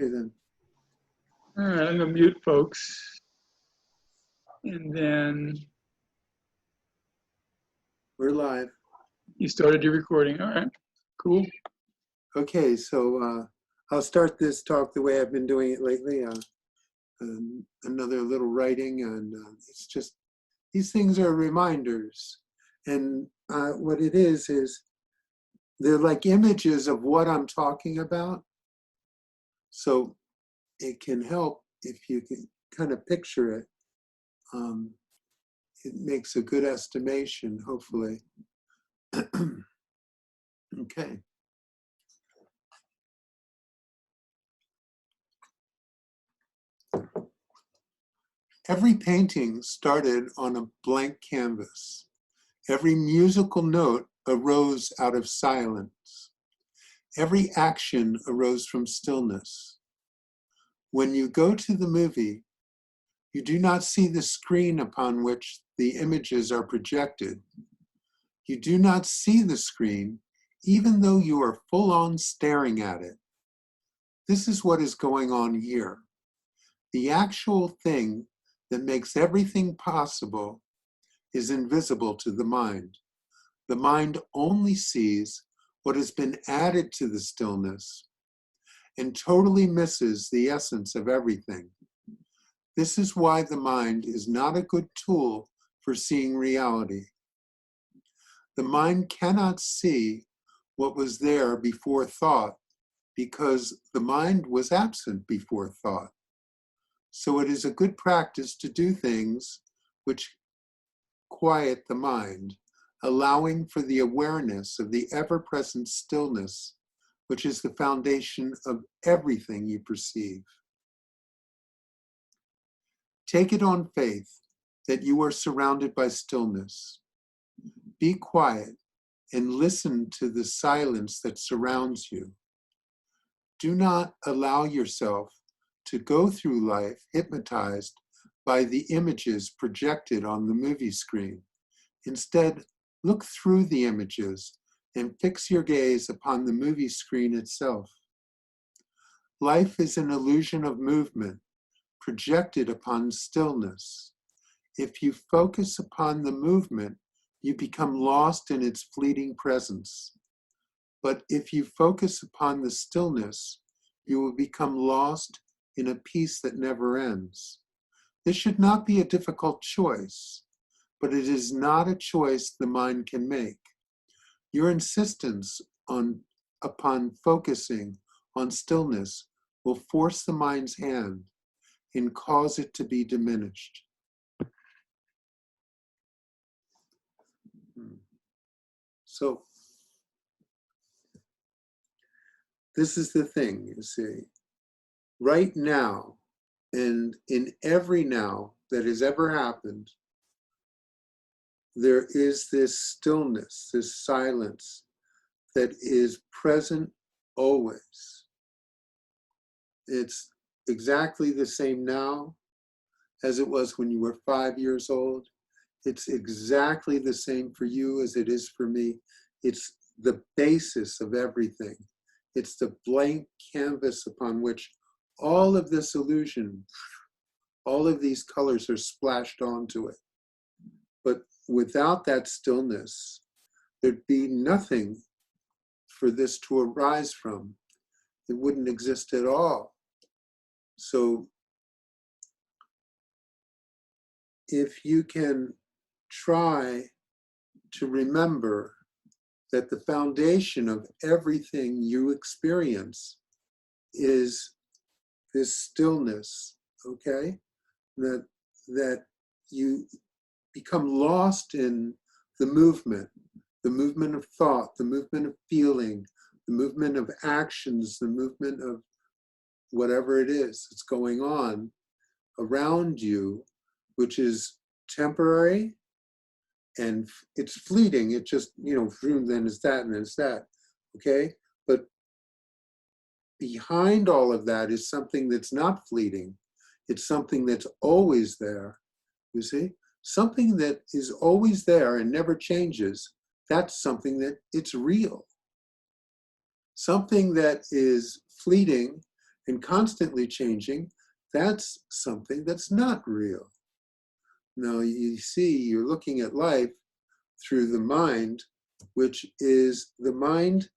Okay then. All right, I'm gonna mute folks. And then We're live. you started your recording. All right, cool. Okay, so I'll start this talk the way I've been doing it lately. Another little writing, and it's just, these things are reminders. And what it is they're like images of what I'm talking about. So it can help if you can kind of picture it. It makes a good estimation, hopefully. Okay. Every painting started on a blank canvas. Every musical note arose out of silence. Every action arose from stillness. When you go to the movie, you do not see the screen upon which the images are projected. You do not see the screen, even though you are full on staring at it. This is what is going on here. The actual thing that makes everything possible is invisible to the mind. The mind only sees what has been added to the stillness and totally misses the essence of everything. This is why the mind is not a good tool for seeing reality. The mind cannot see what was there before thought because the mind was absent before thought. So it is a good practice to do things which quiet the mind, allowing for the awareness of the ever-present stillness, which is the foundation of everything you perceive. Take it on faith that you are surrounded by stillness. Be quiet and listen to the silence that surrounds you. Do not allow yourself to go through life hypnotized by the images projected on the movie screen. Instead, look through the images and fix your gaze upon the movie screen itself. Life is an illusion of movement projected upon stillness. If you focus upon the movement, you become lost in its fleeting presence. But if you focus upon the stillness, you will become lost in a peace that never ends. This should not be a difficult choice, but it is not a choice the mind can make. Your insistence upon focusing on stillness will force the mind's hand and cause it to be diminished. So, this is the thing, you see. Right now, and in every now that has ever happened, there is this stillness, this silence that is present always. It's exactly the same now as it was when you were 5 years old. It's exactly the same for you as it is for me. It's the basis of everything. It's the blank canvas upon which all of this illusion, all of these colors are splashed onto it. But without that stillness, there'd be nothing for this to arise from. It wouldn't exist at all. So if you can try to remember that the foundation of everything you experience is this stillness, okay? That you become lost in the movement of thought, the movement of feeling, the movement of actions, the movement of whatever it is that's going on around you, which is temporary and it's fleeting. It just, then it's that and then it's that, okay? But behind all of that is something that's not fleeting. It's something that's always there, you see? Something that is always there and never changes, that's something that it's real. Something that is fleeting and constantly changing, that's something that's not real. Now you see, you're looking at life through the mind, which is, the mind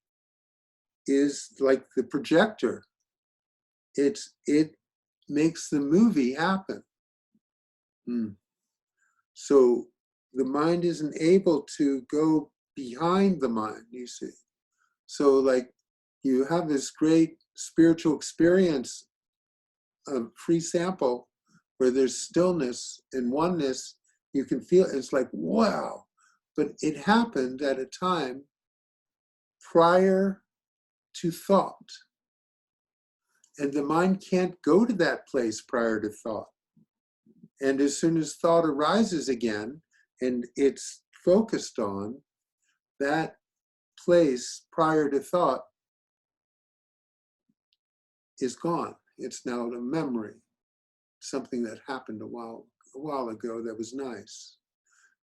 is like the projector. It makes the movie happen. So the mind isn't able to go behind the mind, you see. So like you have this great spiritual experience, a free sample where there's stillness and oneness, you can feel it's like, wow. But it happened at a time prior to thought. And the mind can't go to that place prior to thought. And as soon as thought arises again, and it's focused on, that place prior to thought is gone. It's now a memory, something that happened a while ago that was nice.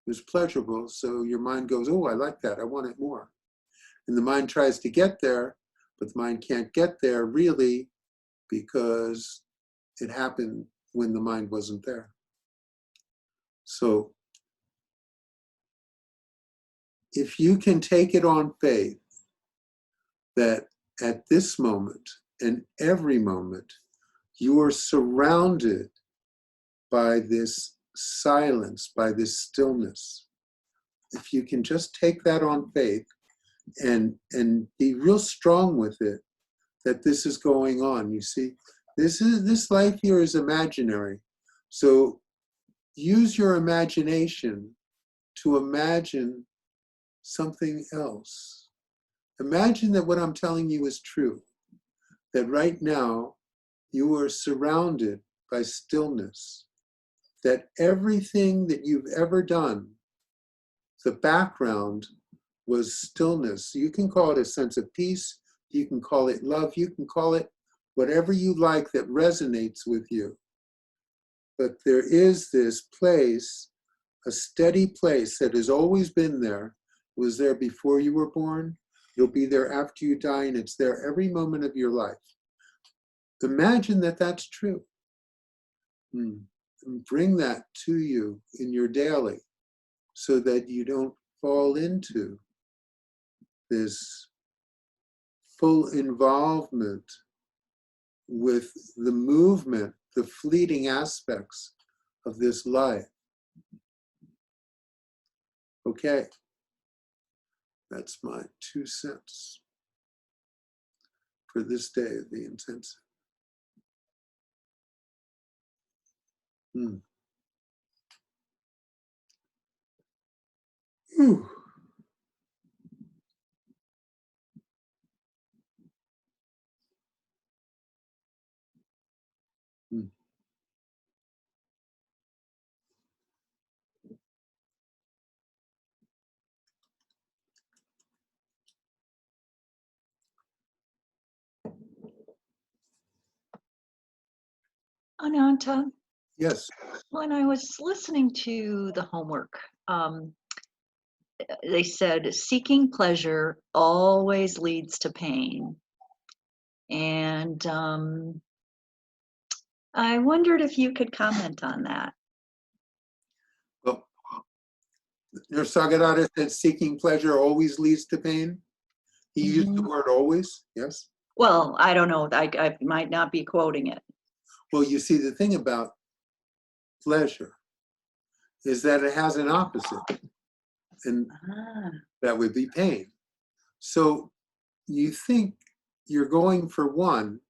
It was pleasurable, so your mind goes, oh, I like that, I want it more. And the mind tries to get there, but the mind can't get there really because it happened when the mind wasn't there. So if you can take it on faith that at this moment and every moment, you are surrounded by this silence, by this stillness. If you can just take that on faith and be real strong with it, that this is going on. You see, this life here is imaginary. So use your imagination to imagine something else. Imagine that what I'm telling you is true, that right now you are surrounded by stillness, that everything that you've ever done, the background was stillness. You can call it a sense of peace, you can call it love, you can call it whatever you like that resonates with you. But there is this place, a steady place that has always been there. It was there before you were born, it'll be there after you die, and it's there every moment of your life. Imagine that that's true. And bring that to you in your daily so that you don't fall into this full involvement with the movement, the fleeting aspects of this life. Okay, that's my 2 cents for this day of the intensive. Whew. Ananta, Yes. when I was listening to the homework, they said seeking pleasure always leads to pain. And I wondered if you could comment on that. Well, Nisargadatta said seeking pleasure always leads to pain. He used the word always, yes? Well, I don't know. I might not be quoting it. Well, you see, the thing about pleasure is that it has an opposite, and that would be pain. So you think you're going for one,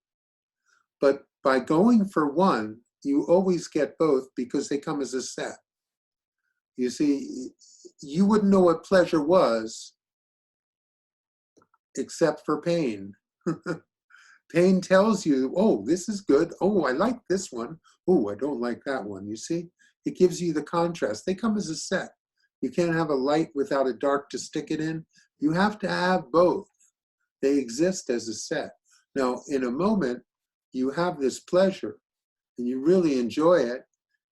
but by going for one, you always get both because they come as a set. You see, you wouldn't know what pleasure was except for pain. Pain tells you, oh, this is good. Oh, I like this one. Oh, I don't like that one. You see, it gives you the contrast. They come as a set. You can't have a light without a dark to stick it in. You have to have both. They exist as a set. Now, in a moment, you have this pleasure and you really enjoy it,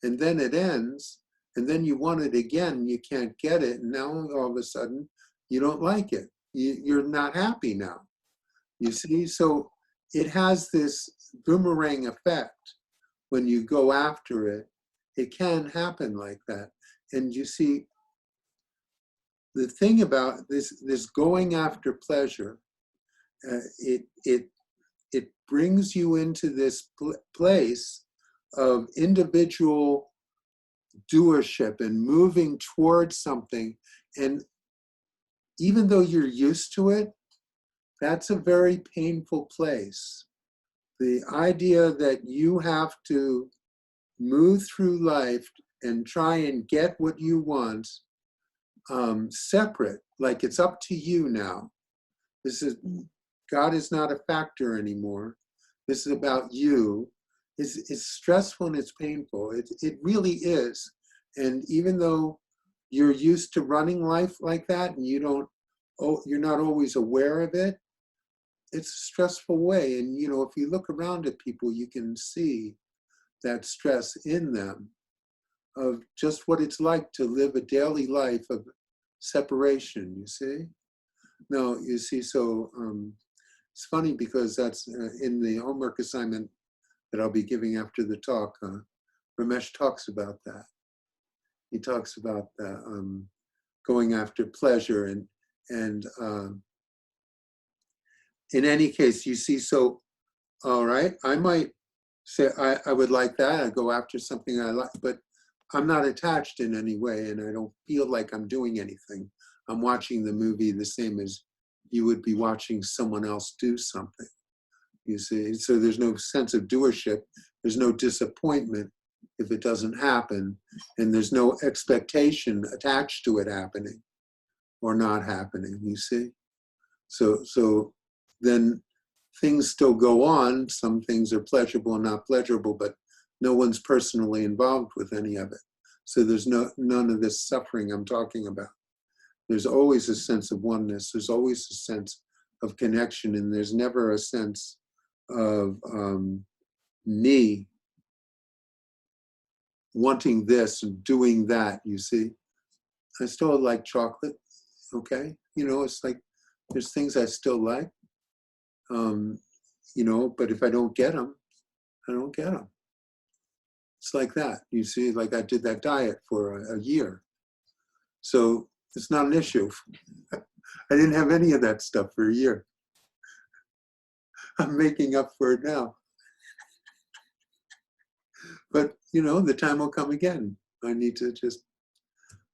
and then it ends, and then you want it again, you can't get it, and now all of a sudden, you don't like it. You're not happy now. You see, so it has this boomerang effect. When you go after it, it can happen like that. And you see, the thing about this going after pleasure, it brings you into this place of individual doership and moving towards something. And even though you're used to it, that's a very painful place. The idea that you have to move through life and try and get what you want separate, like it's up to you now. God is not a factor anymore. This is about you. It's stressful and it's painful. It really is. And even though you're used to running life like that and you're not always aware of it, it's a stressful way. And if you look around at people, you can see that stress in them of just what it's like to live a daily life of separation, you see? No, you see, so it's funny because that's in the homework assignment that I'll be giving after the talk. Ramesh talks about that. He talks about going after pleasure and in any case, you see, so, all right, I might say I would like that. I go after something I like, but I'm not attached in any way and I don't feel like I'm doing anything. I'm watching the movie the same as you would be watching someone else do something, you see? So there's no sense of doership. There's no disappointment if it doesn't happen, and there's no expectation attached to it happening or not happening, you see? So then things still go on. Some things are pleasurable and not pleasurable, but no one's personally involved with any of it. So there's none of this suffering I'm talking about. There's always a sense of oneness. There's always a sense of connection, and there's never a sense of me wanting this and doing that, you see. I still like chocolate, okay? It's like there's things I still like, but if I don't get them, I don't get them. It's like that, you see, like I did that diet for a year. So it's not an issue. I didn't have any of that stuff for a year. I'm making up for it now. But, the time will come again. I need to just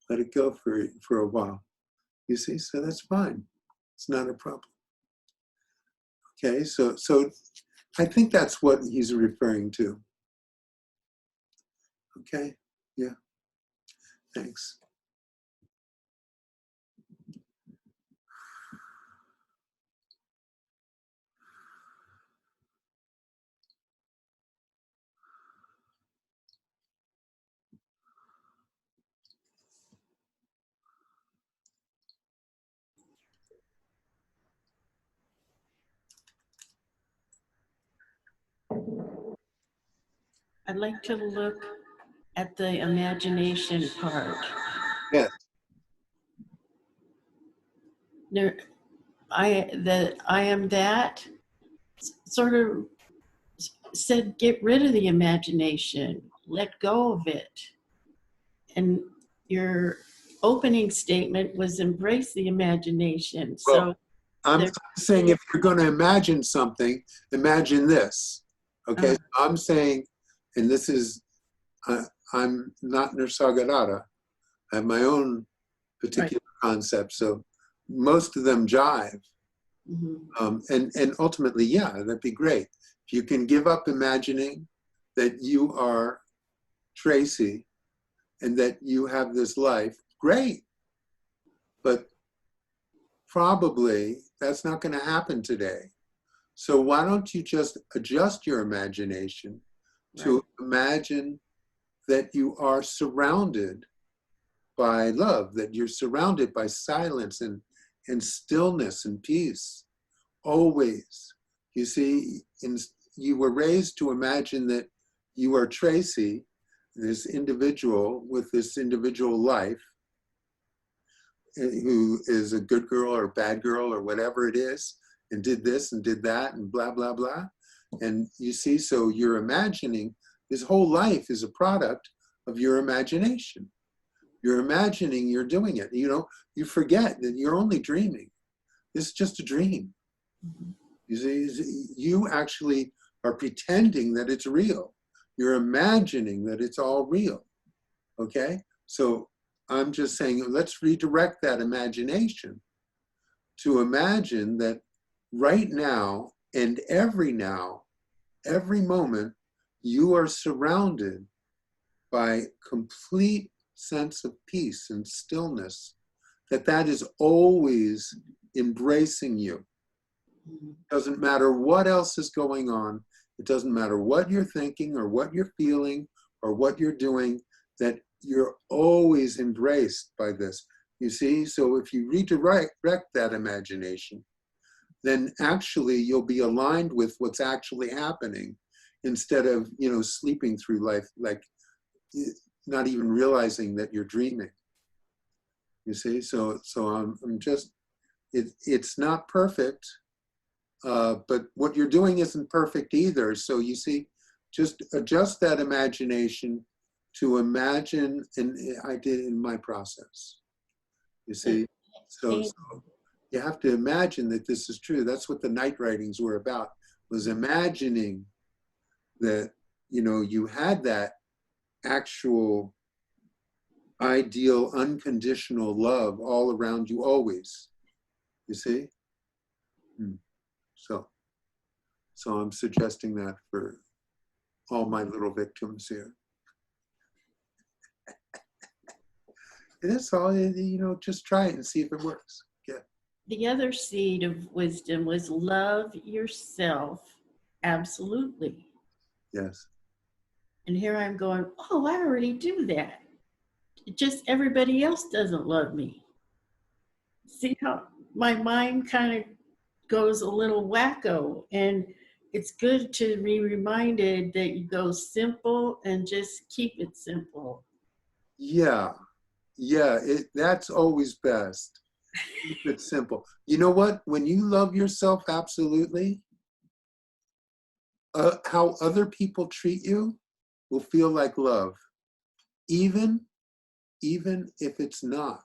let it go for a while. You see, so that's fine. It's not a problem. Okay, so I think that's what he's referring to. Okay, yeah, thanks. I'd like to look at the imagination part. Yes. I am that sort of said, get rid of the imagination, let go of it. And your opening statement was embrace the imagination. Well, so I'm saying if you're going to imagine something, imagine this. Okay, so I'm saying, and this is, I'm not Nisargadatta. I have my own particular concept, so most of them jive. And ultimately, yeah, that'd be great. If you can give up imagining that you are Tracy and that you have this life, great. But probably that's not going to happen today. So why don't you just adjust your imagination to imagine that you are surrounded by love, that you're surrounded by silence and stillness and peace, always. You see, you were raised to imagine that you are Tracy, this individual with this individual life, who is a good girl or a bad girl or whatever it is, and did this and did that and blah, blah, blah. And you see, so you're imagining, this whole life is a product of your imagination. You're imagining you're doing it. You know, you forget that you're only dreaming. It's just a dream. You see, you actually are pretending that it's real. You're imagining that it's all real. Okay? So I'm just saying, let's redirect that imagination to imagine that right now and every moment, you are surrounded by complete sense of peace and stillness, that is always embracing you. Doesn't matter what else is going on. It doesn't matter what you're thinking or what you're feeling or what you're doing, that you're always embraced by this. You see, so if you redirect that imagination, then actually you'll be aligned with what's actually happening instead of, you know, sleeping through life, like not even realizing that you're dreaming. You see, so I'm just, it's not perfect, but what you're doing isn't perfect either. So you see, just adjust that imagination to imagine, and I did in my process. You see, so you have to imagine that this is true. That's what the night writings were about, was imagining that, you know, you had that actual ideal unconditional love all around you always. You see? So I'm suggesting that for all my little victims here. And that's all, you know, just try it and see if it works. Yeah. The other seed of wisdom was love yourself absolutely. Yes. And here I'm going, oh, I already do that. Just everybody else doesn't love me. See how my mind kind of goes a little wacko, and it's good to be reminded that you go simple and just keep it simple. Yeah. Yeah, that's always best. Keep it simple. You know what? When you love yourself absolutely, how other people treat you will feel like love, even if it's not.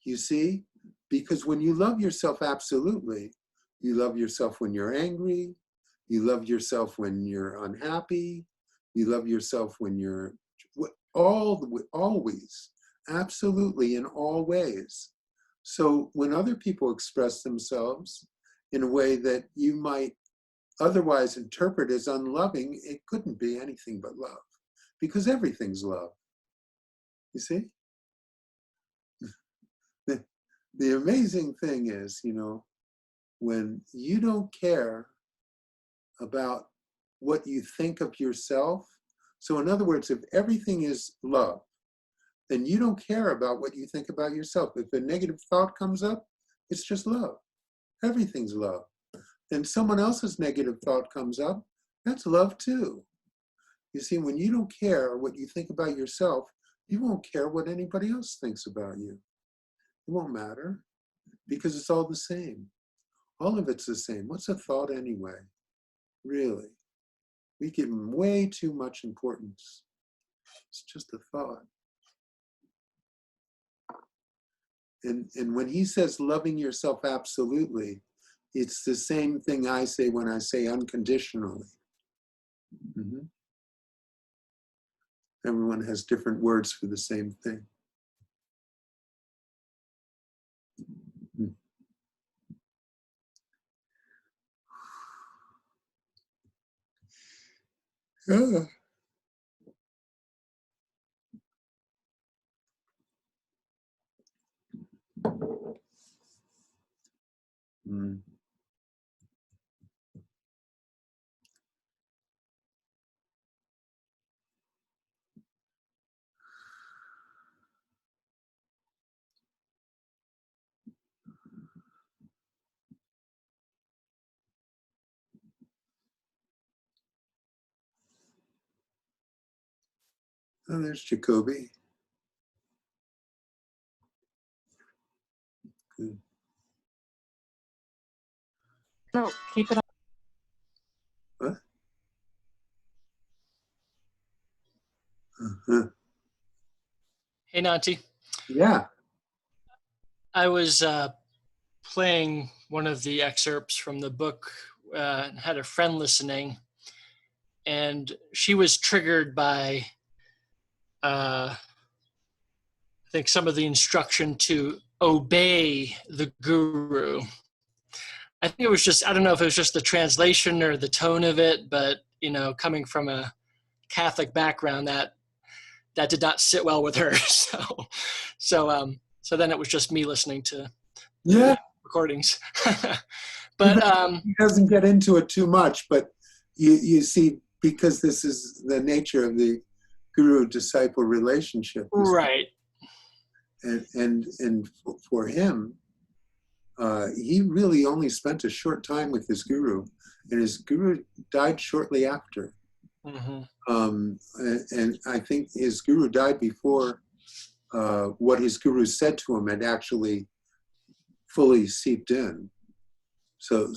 You see? Because when you love yourself absolutely, you love yourself when you're angry, you love yourself when you're unhappy, you love yourself when you're always, absolutely, in all ways. So when other people express themselves in a way that you might otherwise interpret as unloving, it couldn't be anything but love, because everything's love. You see? The amazing thing is, you know, when you don't care about what you think of yourself. So in other words, if everything is love, then you don't care about what you think about yourself. If a negative thought comes up, it's just love. Everything's love. Then someone else's negative thought comes up, that's love too. You see, when you don't care what you think about yourself, you won't care what anybody else thinks about you. It won't matter, because it's all the same. All of it's the same. What's a thought anyway? Really? We give them way too much importance. It's just a thought. And when he says loving yourself absolutely, it's the same thing I say when I say unconditionally. Mm-hmm. Everyone has different words for the same thing. Yeah. Mm. Oh, there's Jacoby. Good. No, keep it on. Uh-huh. Hey, Nanti. Yeah. I was playing one of the excerpts from the book, had a friend listening, and she was triggered by, I think, some of the instruction to obey the guru. I think it was just, I don't know if it was just the translation or the tone of it, but, you know, coming from a Catholic background, that did not sit well with her. So then it was just me listening to Yeah. recordings. But he doesn't get into it too much, but you see, because this is the nature of the guru-disciple relationship. right. And for him, he really only spent a short time with his guru, and his guru died shortly after. Mm-hmm. And I think his guru died before what his guru said to him had actually fully seeped in. So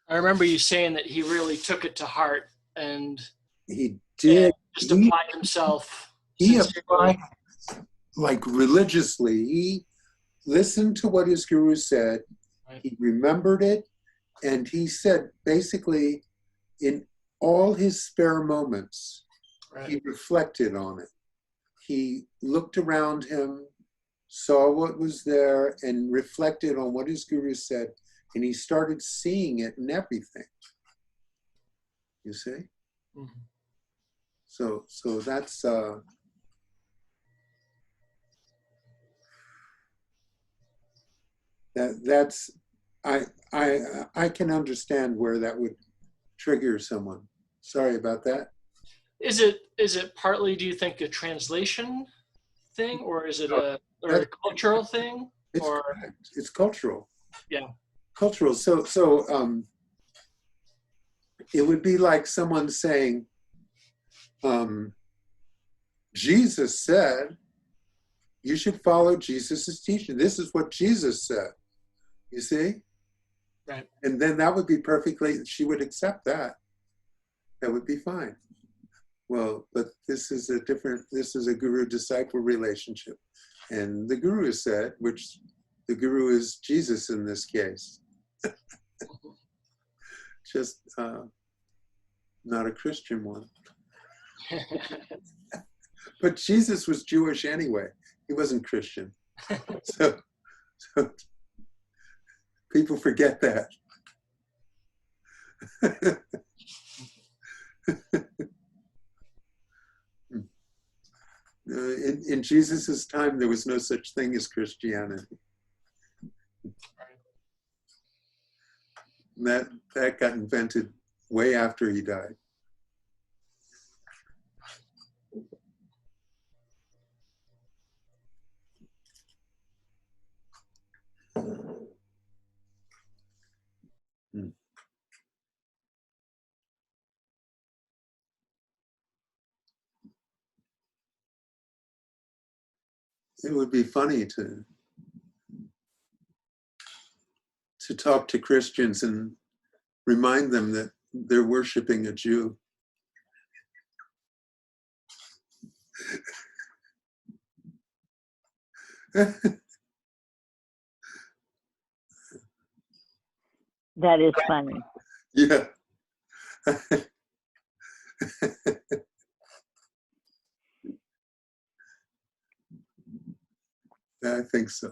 I remember you saying that he really took it to heart and he did. And just applied himself. He applied like religiously. He listened to what his guru said. Right. He remembered it, and he said basically in all his spare moments, Right. he reflected on it. He looked around him, saw what was there, and reflected on what his guru said, and he started seeing it in everything. You see? Mm-hmm. So that's that's I can understand where that would trigger someone. Sorry about that. Is it partly, do you think, a translation thing, or is it a cultural thing? It's or correct. It's cultural. Yeah. Cultural. So it would be like someone saying, Jesus said, you should follow Jesus's teaching. This is what Jesus said. You see? Right. And then that would be perfectly, she would accept that. That would be fine. Well, but this is a guru-disciple relationship. And the guru said, which the guru is Jesus in this case. Just not a Christian one. But Jesus was Jewish anyway. He wasn't Christian. So people forget that. In Jesus's time, there was no such thing as Christianity. That got invented way after he died. It would be funny to talk to Christians and remind them that they're worshiping a Jew. That is funny. Yeah. I think so.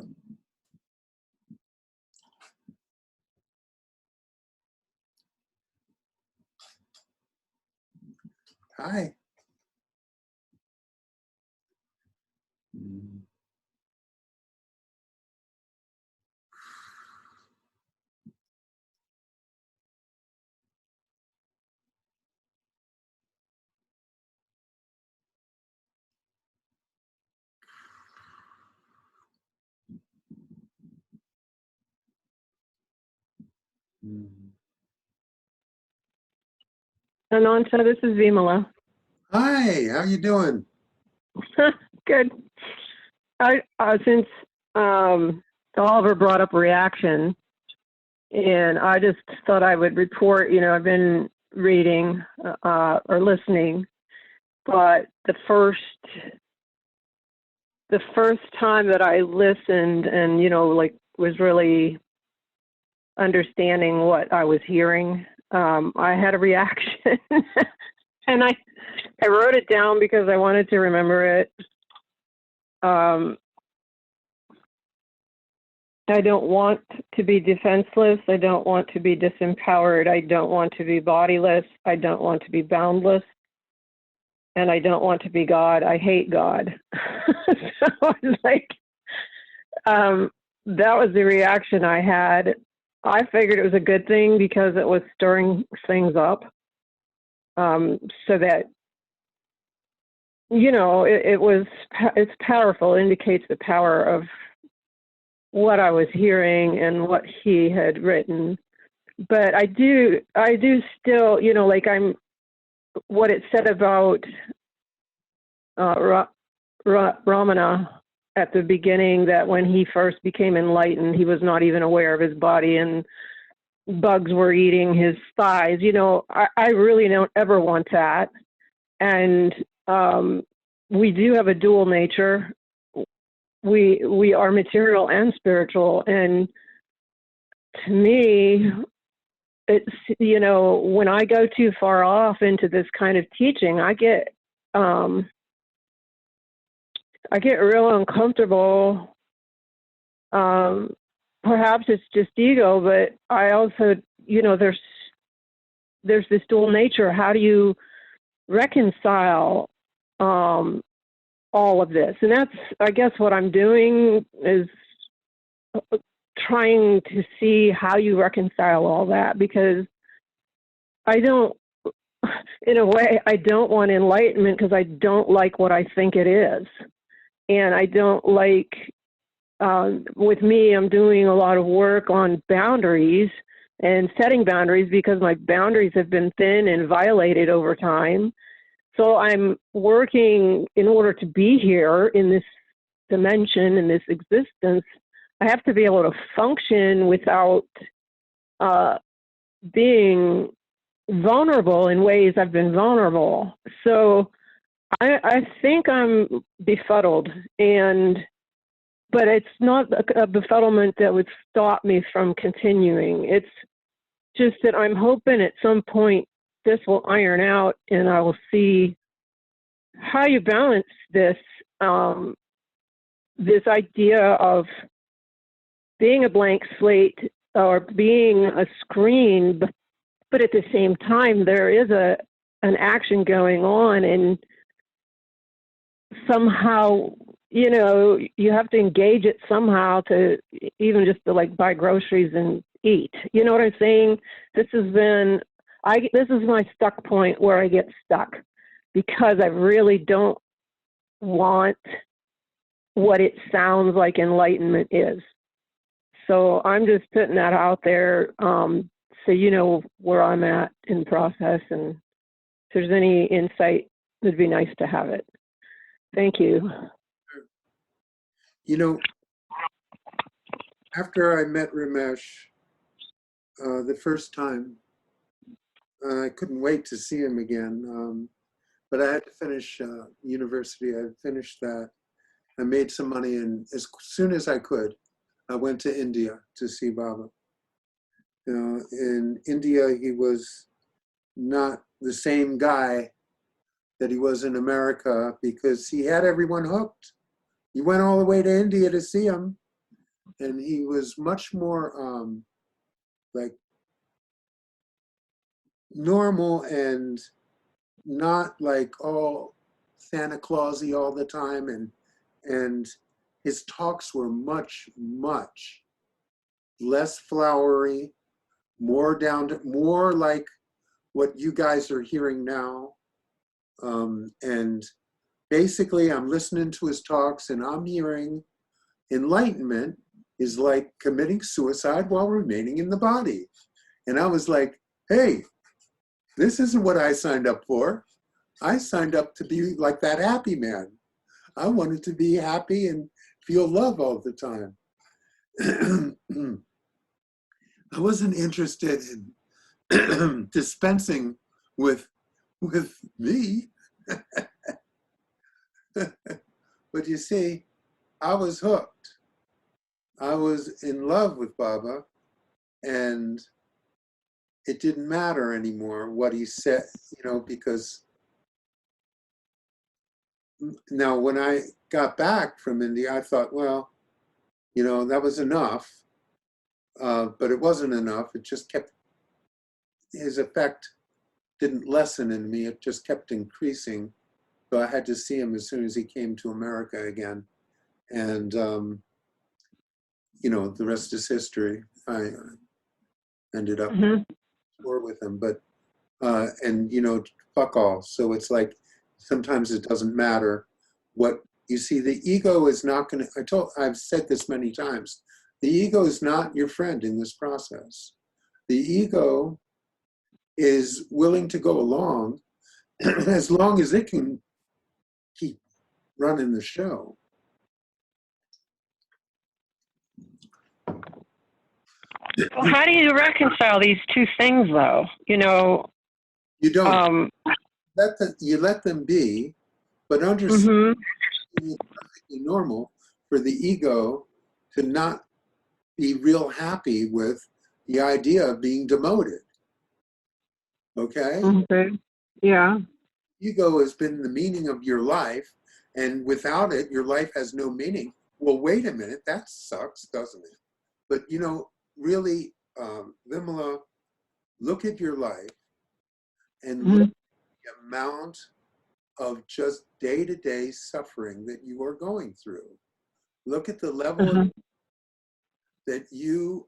Hi. Ananta, this is Vimala. Hi, how you doing? Good. Since Oliver brought up reaction, and I just thought I would report, I've been reading or listening, but the first time that I listened and, like was really understanding what I was hearing, I had a reaction. And I wrote it down because I wanted to remember it. I don't want to be defenseless. I don't want to be disempowered. I don't want to be bodiless. I don't want to be boundless. And I don't want to be God. I hate God. So I was like, that was the reaction I had. I figured it was a good thing because it was stirring things up. So that, it's powerful, it indicates the power of what I was hearing and what he had written. But I do still, what it said about Ramana at the beginning, that when he first became enlightened, he was not even aware of his body and bugs were eating his thighs. I really don't ever want that. And we do have a dual nature. We are material and spiritual. And to me, it's, when I go too far off into this kind of teaching, I get real uncomfortable. Perhaps it's just ego, but I also, there's this dual nature. How do you reconcile all of this? And that's, I guess, what I'm doing is trying to see how you reconcile all that, because I don't, in a way, I don't want enlightenment because I don't like what I think it is. And I don't like, with me, I'm doing a lot of work on boundaries and setting boundaries because my boundaries have been thin and violated over time. So I'm working in order to be here in this dimension, in this existence. I have to be able to function without being vulnerable in ways I've been vulnerable. So I think I'm befuddled, but it's not a befuddlement that would stop me from continuing. It's just that I'm hoping at some point this will iron out and I will see how you balance this, this idea of being a blank slate or being a screen, but at the same time there is an action going on, and somehow, you have to engage it somehow to even just to like buy groceries and eat. You know what I'm saying? This is my stuck point where I get stuck because I really don't want what it sounds like enlightenment is. So I'm just putting that out there, so you know where I'm at in the process, and if there's any insight, it'd be nice to have it. Thank you. After I met Ramesh the first time, I couldn't wait to see him again, but I had to finish university. I finished that. I made some money, and as soon as I could, I went to India to see Baba. In India, he was not the same guy that he was in America because he had everyone hooked. He went all the way to India to see him, and he was much more like normal and not like all Santa Clausy all the time, and his talks were much less flowery, more like what you guys are hearing now. And basically I'm listening to his talks and I'm hearing enlightenment is like committing suicide while remaining in the body. And I was like, hey, this isn't what I signed up for. I signed up to be like that happy man. I wanted to be happy and feel love all the time. I wasn't interested in dispensing with me. But you see, I was hooked. I was in love with Baba, and it didn't matter anymore what he said, because now when I got back from India, I thought, well, that was enough. But it wasn't enough. It just kept, his effect didn't lessen in me. It just kept increasing. So I had to see him as soon as he came to America again. And, the rest is history. I ended up tour with him, but, fuck all. So it's like, sometimes it doesn't matter what you see. The ego is not going to, I've said this many times, the ego is not your friend in this process. The ego is willing to go along as long as it can keep running the show. Well, how do you reconcile these two things, though? You don't. You let them be, but understand it's perfectly normal for the ego to not be real happy with the idea of being demoted. Okay? Okay. Yeah. Ego has been the meaning of your life, and without it, your life has no meaning. Well, wait a minute, that sucks, doesn't it? But, really, Vimala, look at your life and look at the amount of just day-to-day suffering that you are going through. Look at the level that you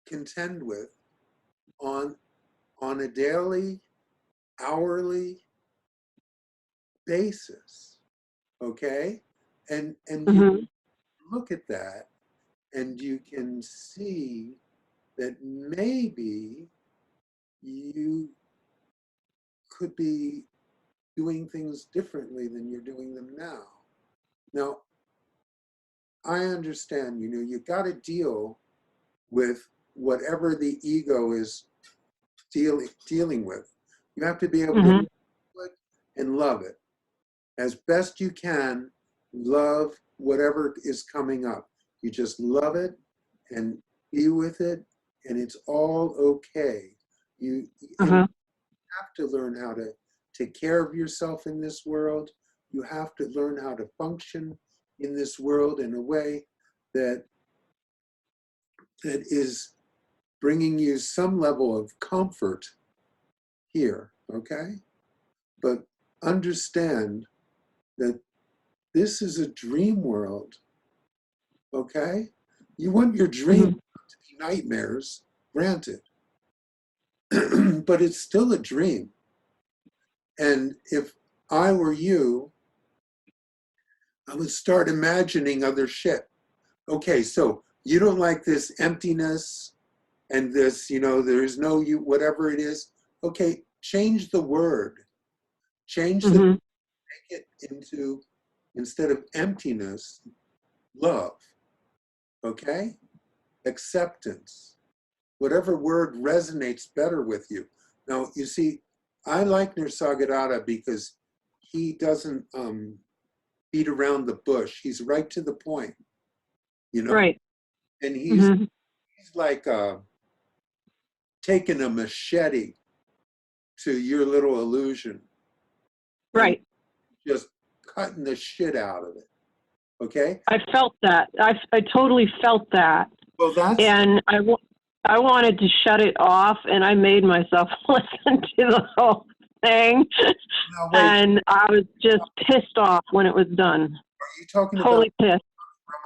contend with on a daily, hourly basis, okay? And you look at that and you can see that maybe you could be doing things differently than you're doing them now. Now, I understand, you got to deal with whatever the ego is dealing with. You have to be able to do it and love it. As best you can, love whatever is coming up. You just love it and be with it, and it's all okay. You have to learn how to take care of yourself in this world. You have to learn how to function in this world in a way that is bringing you some level of comfort here, okay? But understand that this is a dream world, okay? You want your dream to be nightmares, granted, but it's still a dream. And if I were you, I would start imagining other shit. Okay, so you don't like this emptiness and this, there's no you, whatever it is. Okay, change the word. Change the, make it into, instead of emptiness, love. Okay? Acceptance. Whatever word resonates better with you. Now, you see, I like Nisargadatta because he doesn't beat around the bush. He's right to the point, Right. And he's like taking a machete to your little illusion. Right. Just cutting the shit out of it. Okay? I felt that. I totally felt that. Well, that's... And I wanted to shut it off, and I made myself listen to the whole thing. Now, wait. And I was just pissed off when it was done. Are you talking Totally about pissed.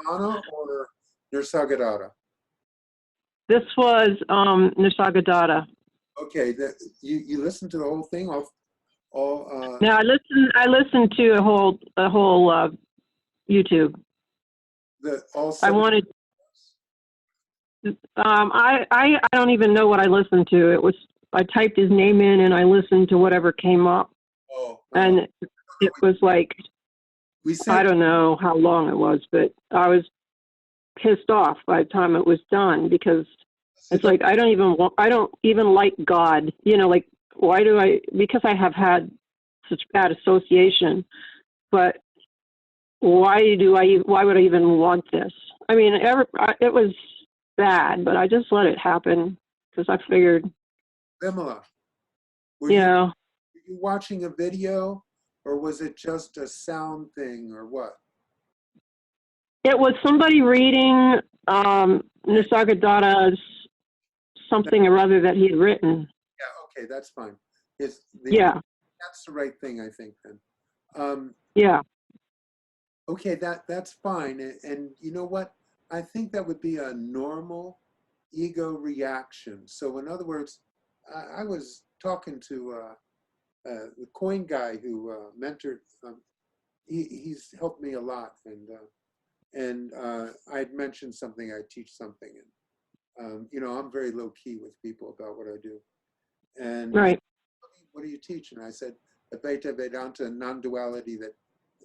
Ramana or Nisargadatta? This was Nisargadatta. Okay, you listened to the whole thing? Now I listened to a whole YouTube. I wanted. I don't even know what I listened to. It was, I typed his name in and I listened to whatever came up. And it was like, I don't know how long it was, but I was pissed off by the time it was done, because it's like, I don't even like God, like, why do I, because I have had such bad association, but why would I even want this? I mean, it was bad, but I just let it happen because I figured, Vimala, were yeah. were you watching a video, or was it just a sound thing, or what? It was somebody reading Nisargadatta's something or other that he had written. Yeah, okay, that's fine. Yeah, That's the right thing, I think, then. yeah. Okay, that's fine. And you know what? I think that would be a normal ego reaction. So in other words, I was talking to the coin guy who mentored, he's helped me a lot. And I'd mentioned something, I teach something. And, you know, I'm very low key with people about what I do. And Right. what do you teach? And I said, Advaita Vedanta, non-duality, that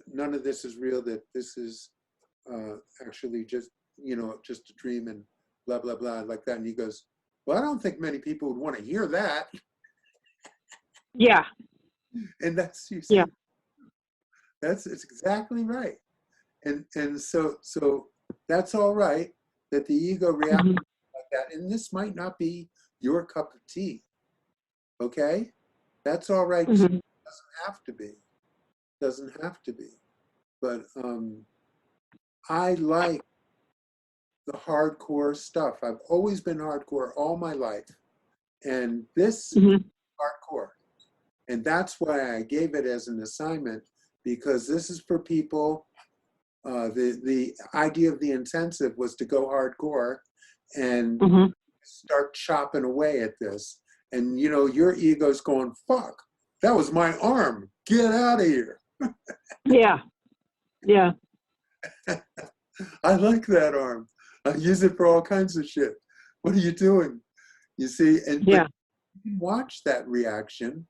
none of this is real, that this is actually just, you know, just a dream and blah, blah, blah, like that. And he goes, well, I don't think many people would want to hear that. Yeah. And that's, you see, Yeah. it's exactly right. And so that's all right that the ego reacts like that. And this might not be your cup of tea. Okay? That's all right. Mm-hmm. It doesn't have to be. Doesn't have to be. But I like the hardcore stuff. I've always been hardcore all my life. And this is hardcore. And that's why I gave it as an assignment, because this is for people. The idea of the intensive was to go hardcore and start chopping away at this. And, you know, your ego's going, fuck, that was my arm. Get out of here. Yeah. Yeah. I like that arm. I use it for all kinds of shit. What are you doing? You see, and Yeah. you can watch that reaction.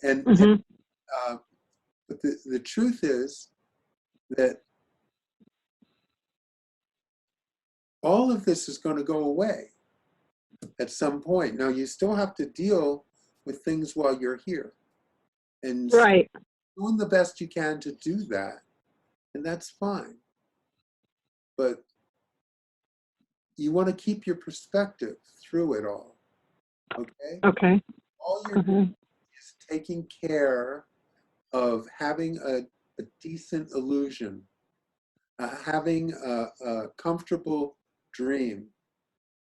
And but the truth is that all of this is going to go away at some point. Now, you still have to deal with things while you're here. And Right. doing the best you can to do that. And that's fine. But you want to keep your perspective through it all. Okay? Okay. All you're doing is taking care of having a decent illusion, having a comfortable dream.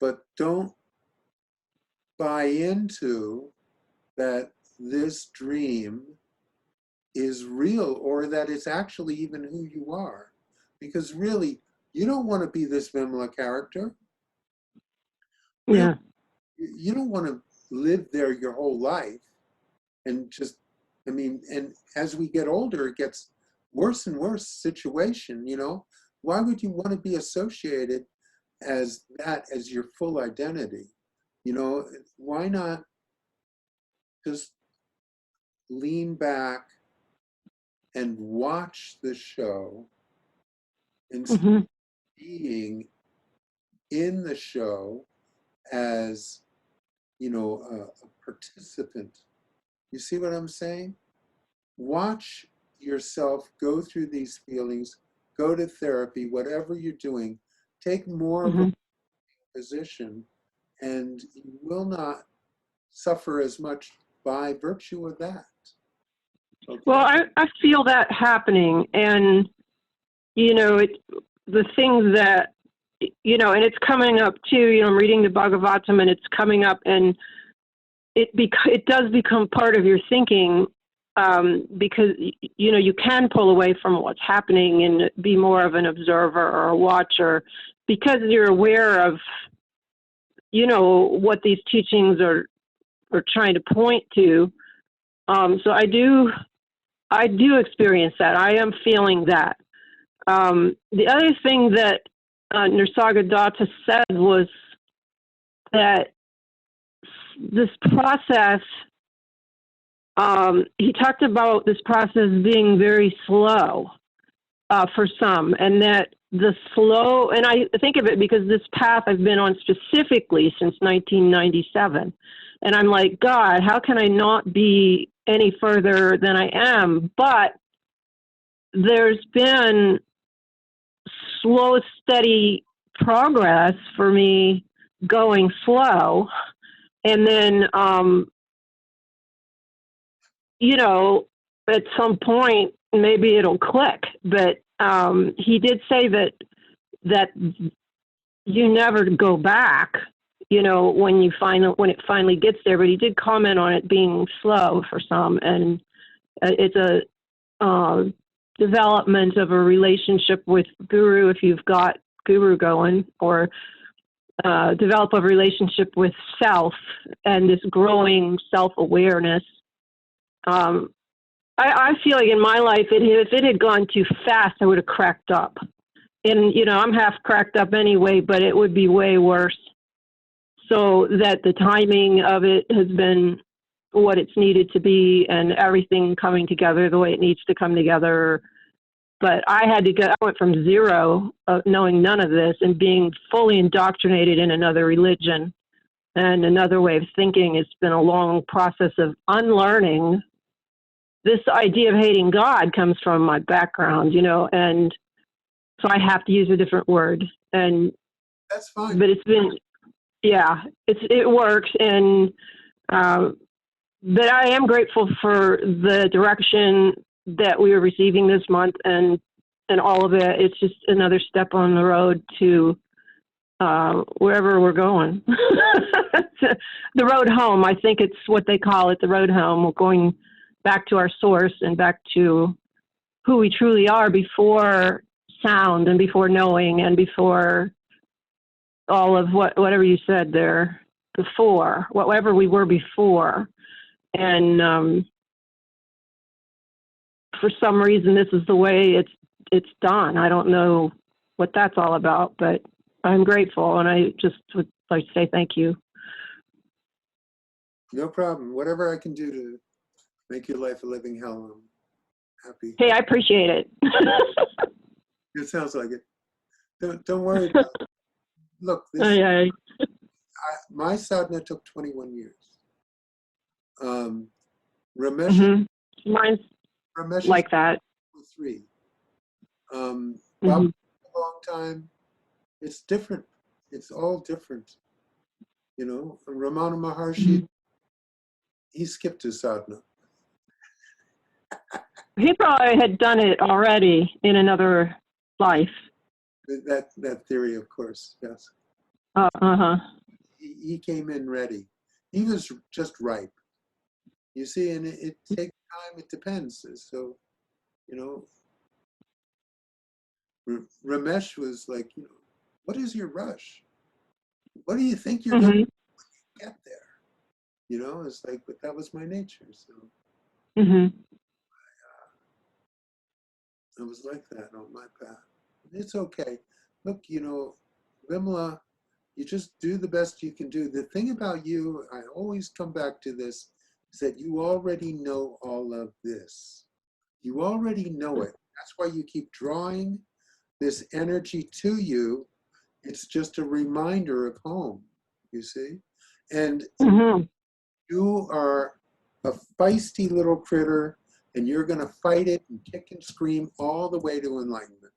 But don't buy into that this dream is real, or that it's actually even who you are. Because really, you don't want to be this Vimala character. Really, Yeah. you don't want to live there your whole life and just, I mean, and as we get older, it gets worse and worse situation, you know? Why would you want to be associated as that as your full identity? You know, why not just lean back and watch the show instead of being in the show as, you know, a participant. You see what I'm saying? Watch yourself go through these feelings, go to therapy, whatever you're doing, take more of a position, and you will not suffer as much by virtue of that. Okay? Well, I feel that happening, and you know, the things that, you know, and it's coming up too. You know, I'm reading the Bhagavatam, and it's coming up, and it does become part of your thinking, because you know, you can pull away from what's happening and be more of an observer or a watcher, because you're aware of, you know, what these teachings are trying to point to. So I do experience that. I am feeling that. The other thing that Nisargadatta said was that this process, he talked about this process being very slow for some, and that the slow, and I think of it because this path I've been on specifically since 1997. And I'm like, God, how can I not be any further than I am? But there's been slow, steady progress for me going slow. And then, you know, at some point, maybe it'll click. But he did say that you never go back, you know, when it finally gets there. But he did comment on it being slow for some, and it's a development of a relationship with Guru if you've got Guru going, or develop a relationship with self and this growing self-awareness. I feel like in my life, if it had gone too fast, I would have cracked up. And, you know, I'm half cracked up anyway, but it would be way worse. So that the timing of it has been what it's needed to be, and everything coming together the way it needs to come together. But I went from zero, knowing none of this, and being fully indoctrinated in another religion and another way of thinking. It's been a long process of unlearning. This idea of hating God comes from my background, you know, and so I have to use a different word. And That's fine. but it's been, yeah, it works. And but I am grateful for the direction that we are receiving this month, and all of it. It's just another step on the road to wherever we're going. The road home, I think it's what they call it, the road home. We're going back to our source and back to who we truly are before sound and before knowing and before all of whatever you said there before, whatever we were before. And for some reason, this is the way it's done. I don't know what that's all about, but I'm grateful, and I just would like to say thank you. No problem. Whatever I can do to make your life a living hell, I'm happy. Hey, I appreciate it. It sounds like it. Don't worry about it. Look, my sadhana took 21 years. Ramesh, Mine's Ramesh like that. 3. Bob, a long time. It's different. It's all different. You know, Ramana Maharshi, he skipped his sadhana. He probably had done it already in another life. That theory, of course, yes. He came in ready. He was just ripe. You see, and it takes time. It depends. So, you know, Ramesh was like, you know, what is your rush? What do you think you're going to do when you get there? You know, it's like, but that was my nature. So I was like that on my path. It's okay. Look, you know, Vimla, you just do the best you can do. The thing about you, I always come back to this, is that you already know all of this. You already know it. That's why you keep drawing this energy to you. It's just a reminder of home, you see? And you are a feisty little critter, and you're going to fight it and kick and scream all the way to enlightenment.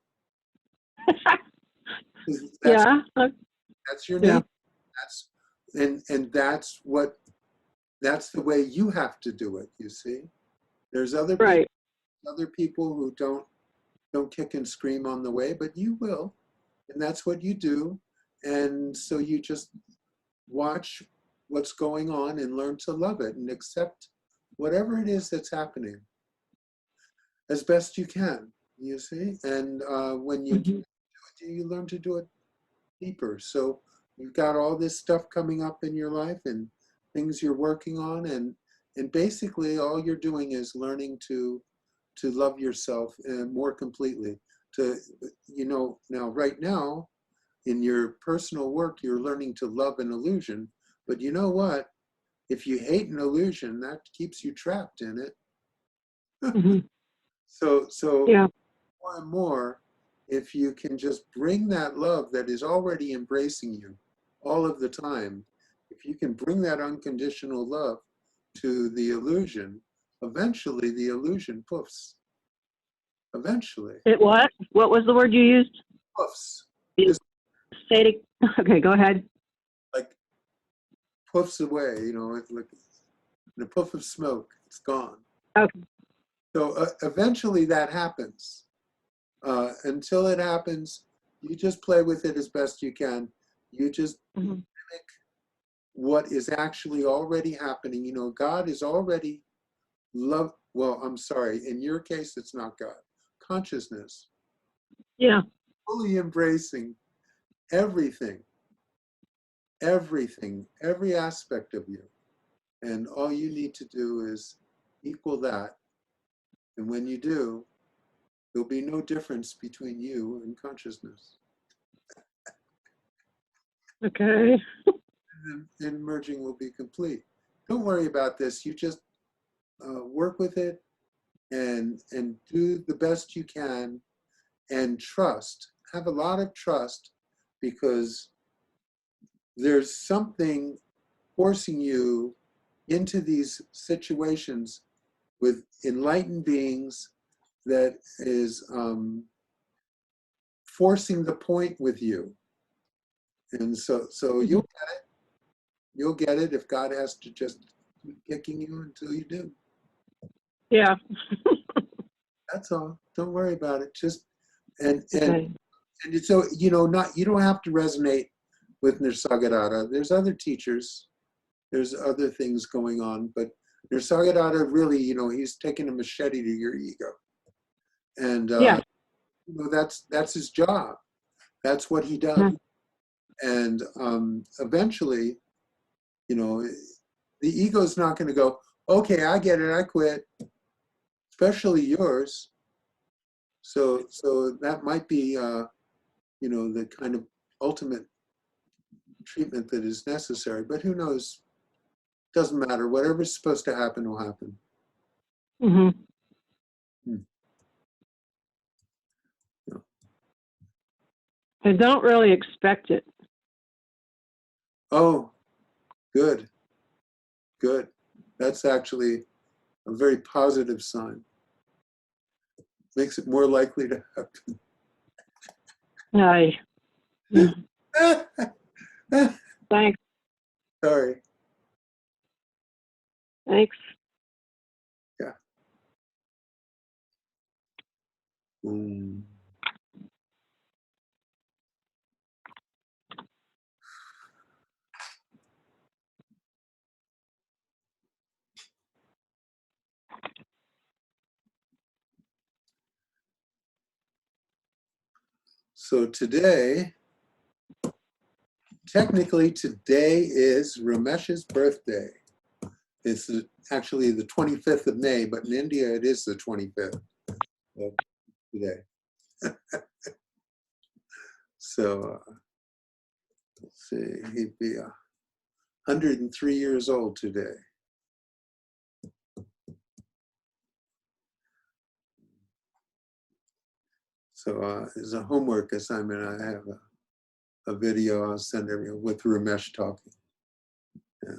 That's your nature. That's the way you have to do it, you see? There's other people who don't kick and scream on the way, but you will. And that's what you do. And so you just watch what's going on and learn to love it and accept whatever it is that's happening as best you can, you see? And when you do it, you learn to do it deeper. So you've got all this stuff coming up in your life and things you're working on, and basically all you're doing is learning to love yourself more completely. To, you know, now right now in your personal work, you're learning to love an illusion, but you know what? If you hate an illusion, that keeps you trapped in it. So more and more, if you can just bring that love that is already embracing you all of the time, if you can bring that unconditional love to the illusion, eventually the illusion poofs. Eventually. It what? What was the word you used? Puffs. You- Just Say it. Okay, go ahead. like puffs away, you know, it's like in a puff of smoke, it's gone. Okay. So eventually that happens. Until it happens, you just play with it as best you can. You just Mhm. mimic what is actually already happening. You know, God is already love. Well, I'm sorry. In your case, it's not God. Consciousness, Yeah. fully embracing everything, every aspect of you. And all you need to do is equal that. And when you do, there'll be no difference between you and consciousness. Okay. And merging will be complete. Don't worry about this. You just work with it and do the best you can and trust. Have a lot of trust because there's something forcing you into these situations with enlightened beings that is forcing the point with you. And so you'll get it. You'll get it if God has to just keep kicking you until you do. Yeah. That's all. Don't worry about it. Just Okay. and so you know, not you don't have to resonate with Nisargadatta. There's other teachers. There's other things going on, but Nisargadatta really, you know, he's taking a machete to your ego, and Yeah. you know that's his job. That's what he does. Mhm. And eventually, you know, the ego's not going to go, okay, I get it, I quit, especially yours. So that might be, you know, the kind of ultimate treatment that is necessary. But who knows? Doesn't matter. Whatever's supposed to happen will happen. Hmm. Yeah. I don't really expect it. Oh, good, good. That's actually a very positive sign. Makes it more likely to happen. I. Thanks. Sorry. Thanks. Yeah. Mm. So today, technically today is Ramesh's birthday. It's actually the 25th of May, but in India it is the 25th of today. So let's see, he'd be 103 years old today. So as a homework assignment, I have a video I'll send everyone with Ramesh talking. Yeah.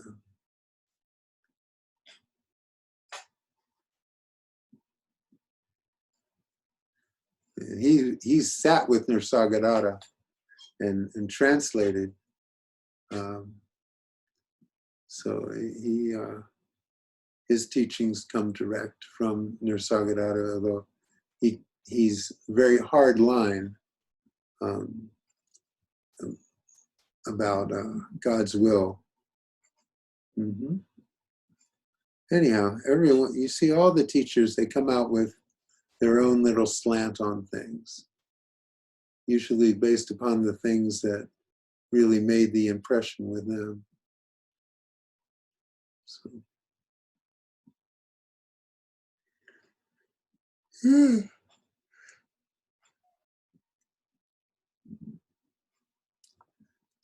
And he sat with Nisargadatta and translated. So his teachings come direct from Nisargadatta, although he's very hard line about God's will. Mm-hmm. Anyhow, everyone, you see all the teachers, they come out with their own little slant on things, usually based upon the things that really made the impression with them. So.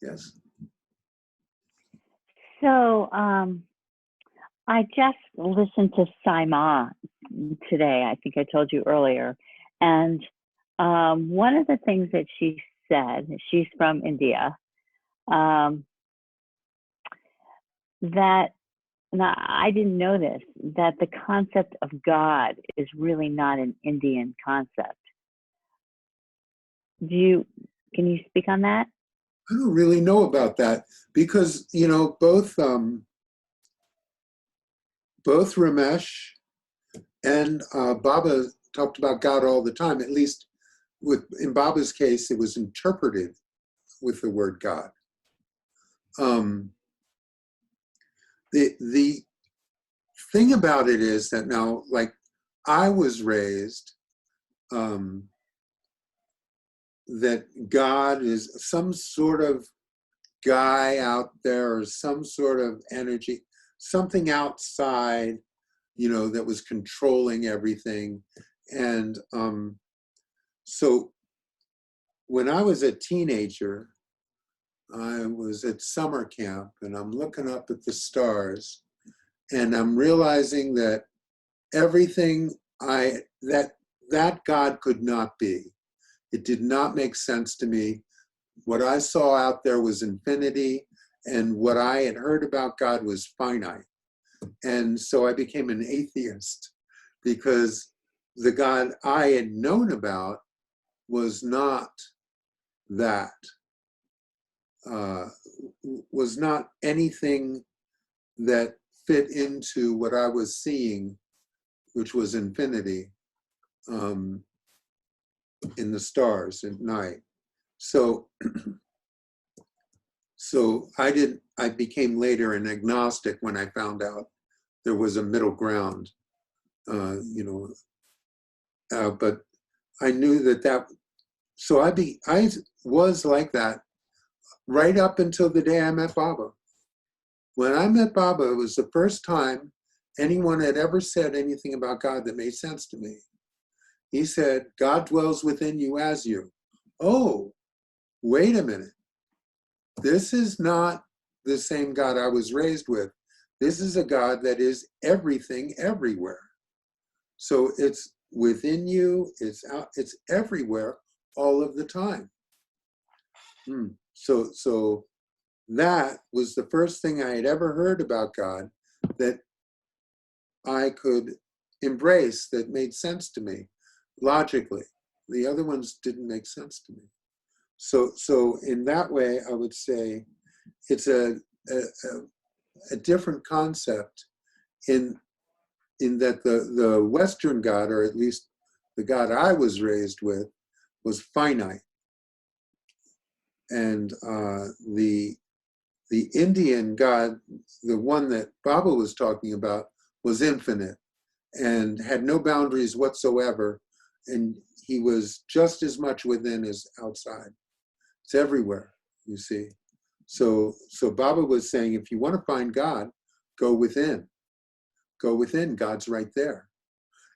Yes. So I just listened to Saima today. I think I told you earlier. And one of the things that she said, she's from India, that and I didn't know this, that the concept of God is really not an Indian concept. Can you speak on that? I don't really know about that because, you know, both Ramesh and Baba talked about God all the time. At least in Baba's case, it was interpreted with the word God. The thing about it is that now, like, I was raised that God is some sort of guy out there or some sort of energy, something outside, you know, that was controlling everything. And so when I was a teenager, I was at summer camp and I'm looking up at the stars and I'm realizing that everything that God could not be. It did not make sense to me. What I saw out there was infinity, and what I had heard about God was finite. And so I became an atheist because the God I had known about was not that, was not anything that fit into what I was seeing, which was infinity in the stars at night. So I became later an agnostic when I found out there was a middle ground, but I knew so I was like that right up until the day I met Baba. When I met Baba, it was the first time anyone had ever said anything about God that made sense to me. He said, God dwells within you as you. Oh, wait a minute. This is not the same God I was raised with. This is a God that is everything, everywhere. So it's within you, it's out, it's everywhere, all of the time. So that was the first thing I had ever heard about God that I could embrace, that made sense to me logically. The other ones didn't make sense to me. So in that way, I would say it's a different concept in that the Western God, or at least the God I was raised with, was finite, and the Indian God, the one that Baba was talking about, was infinite and had no boundaries whatsoever, and he was just as much within as outside. It's everywhere, you see. So Baba was saying, if you want to find God, go within. Go within, God's right there.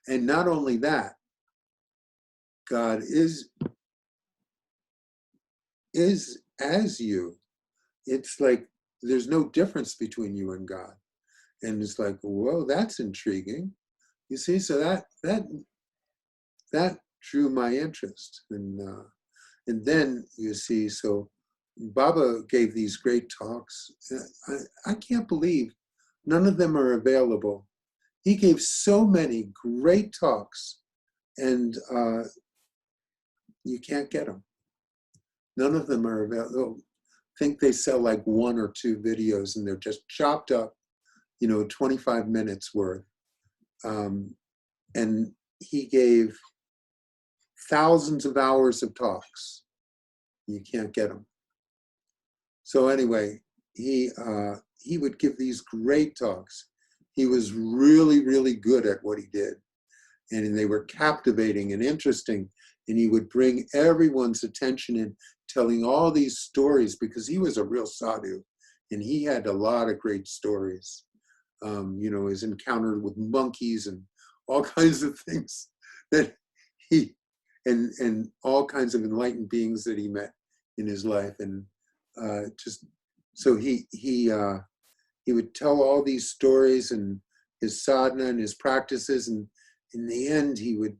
And not only that, God is as you. It's like there's no difference between you and God. And it's like, whoa, that's intriguing. You see, so that drew my interest. And then, you see, so Baba gave these great talks. I can't believe none of them are available. He gave so many great talks, and you can't get them. None of them are available. I think they sell like 1 or 2 videos, and they're just chopped up, 25 minutes worth. And he gave thousands of hours of talks. You can't get them. So anyway, he would give these great talks. He was really, really good at what he did. And they were captivating and interesting. And he would bring everyone's attention in, telling all these stories, because he was a real sadhu. And he had a lot of great stories. His encounter with monkeys and all kinds of things that and all kinds of enlightened beings that he met in his life. And so he would tell all these stories and his sadhana and his practices, and in the end he would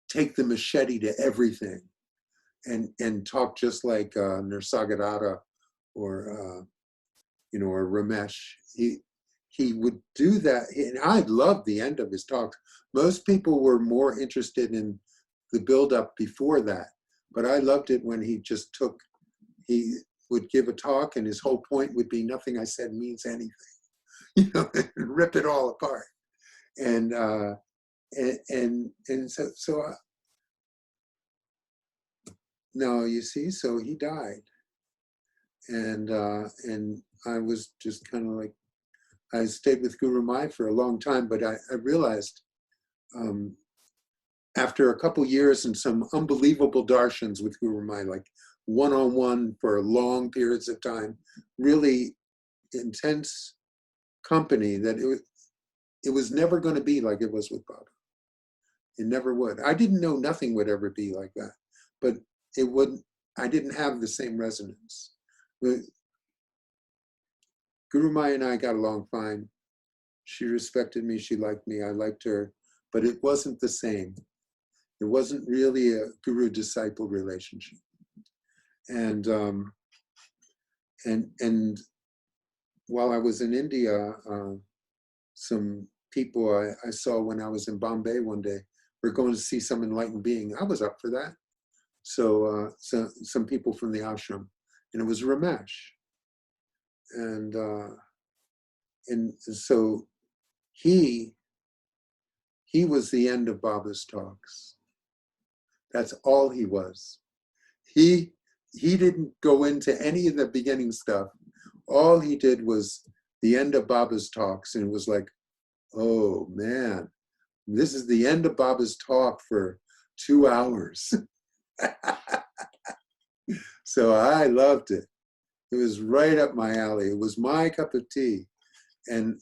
take the machete to everything and talk just like Nisargadatta or Ramesh. he would do that. And I loved the end of his talk. Most people were more interested in the build-up before that, but I loved it when he he would give a talk and his whole point would be nothing I said means anything, and rip it all apart. And so no, you see, so he died, and I was just kind of like, I stayed with Gurumayi for a long time, but I realized after a couple years and some unbelievable darshans with Gurumayi, like one-on-one for long periods of time, really intense company, that it was never going to be like it was with Baba. It never would. I didn't know nothing would ever be like that, but it wouldn't. I didn't have the same resonance. Gurumayi and I got along fine. She respected me, she liked me, I liked her, but it wasn't the same. It wasn't really a guru-disciple relationship. And while I was in India, some people I saw when I was in Bombay one day were going to see some enlightened being. I was up for that. So some people from the ashram, and it was Ramesh. And so he was the end of Baba's talks. That's all he was. He didn't go into any of the beginning stuff. All he did was the end of Baba's talks, and it was like, oh man, this is the end of Baba's talk for 2 hours. So I loved it. It was right up my alley. It was my cup of tea, and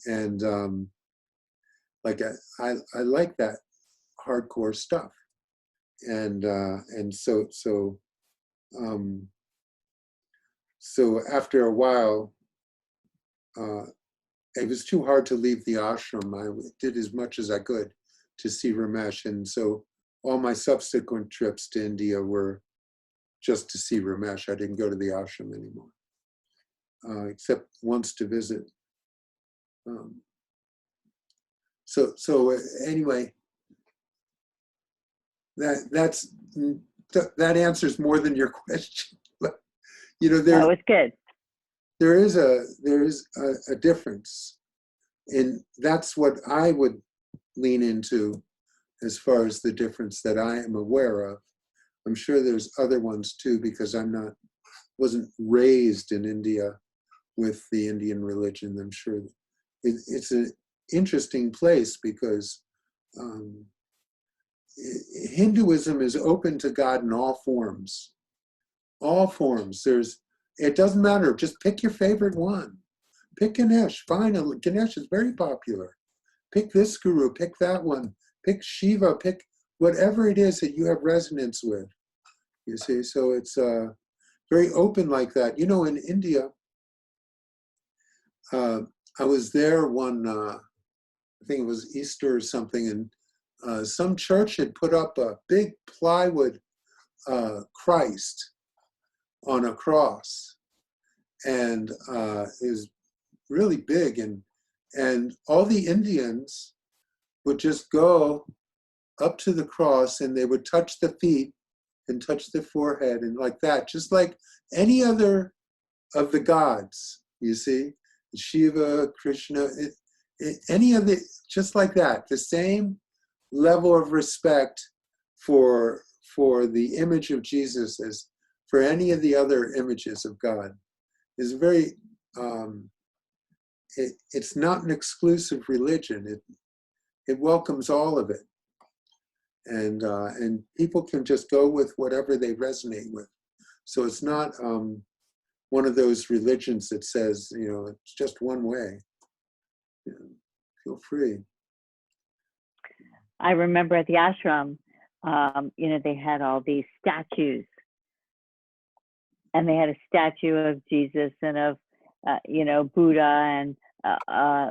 like I like that hardcore stuff, and so after a while, it was too hard to leave the ashram. I did as much as I could to see Ramesh, and so all my subsequent trips to India were just to see Ramesh. I didn't go to the ashram anymore, except once to visit. So anyway, that answers more than your question. That was good. There is a difference, and that's what I would lean into as far as the difference that I am aware of. I'm sure there's other ones too, because wasn't raised in India with the Indian religion. I'm sure it's an interesting place because Hinduism is open to God in all forms. All forms. It doesn't matter. Just pick your favorite one. Pick Ganesh. Fine. Ganesh is very popular. Pick this guru. Pick that one. Pick Shiva. Pick whatever it is that you have resonance with. You see, so it's very open like that. In India, I was there one, I think it was Easter or something, and some church had put up a big plywood Christ on a cross, and it was really big, and all the Indians would just go up to the cross and they would touch the feet and touch the forehead and like that, just like any other of the gods, you see, Shiva, Krishna, any of the, just like that, the same level of respect for the image of Jesus as for any of the other images of God is very, it's not an exclusive religion. It welcomes all of it. And people can just go with whatever they resonate with. So it's not one of those religions that says, it's just one way. Feel free. I remember at the ashram, they had all these statues. And they had a statue of Jesus and of, Buddha and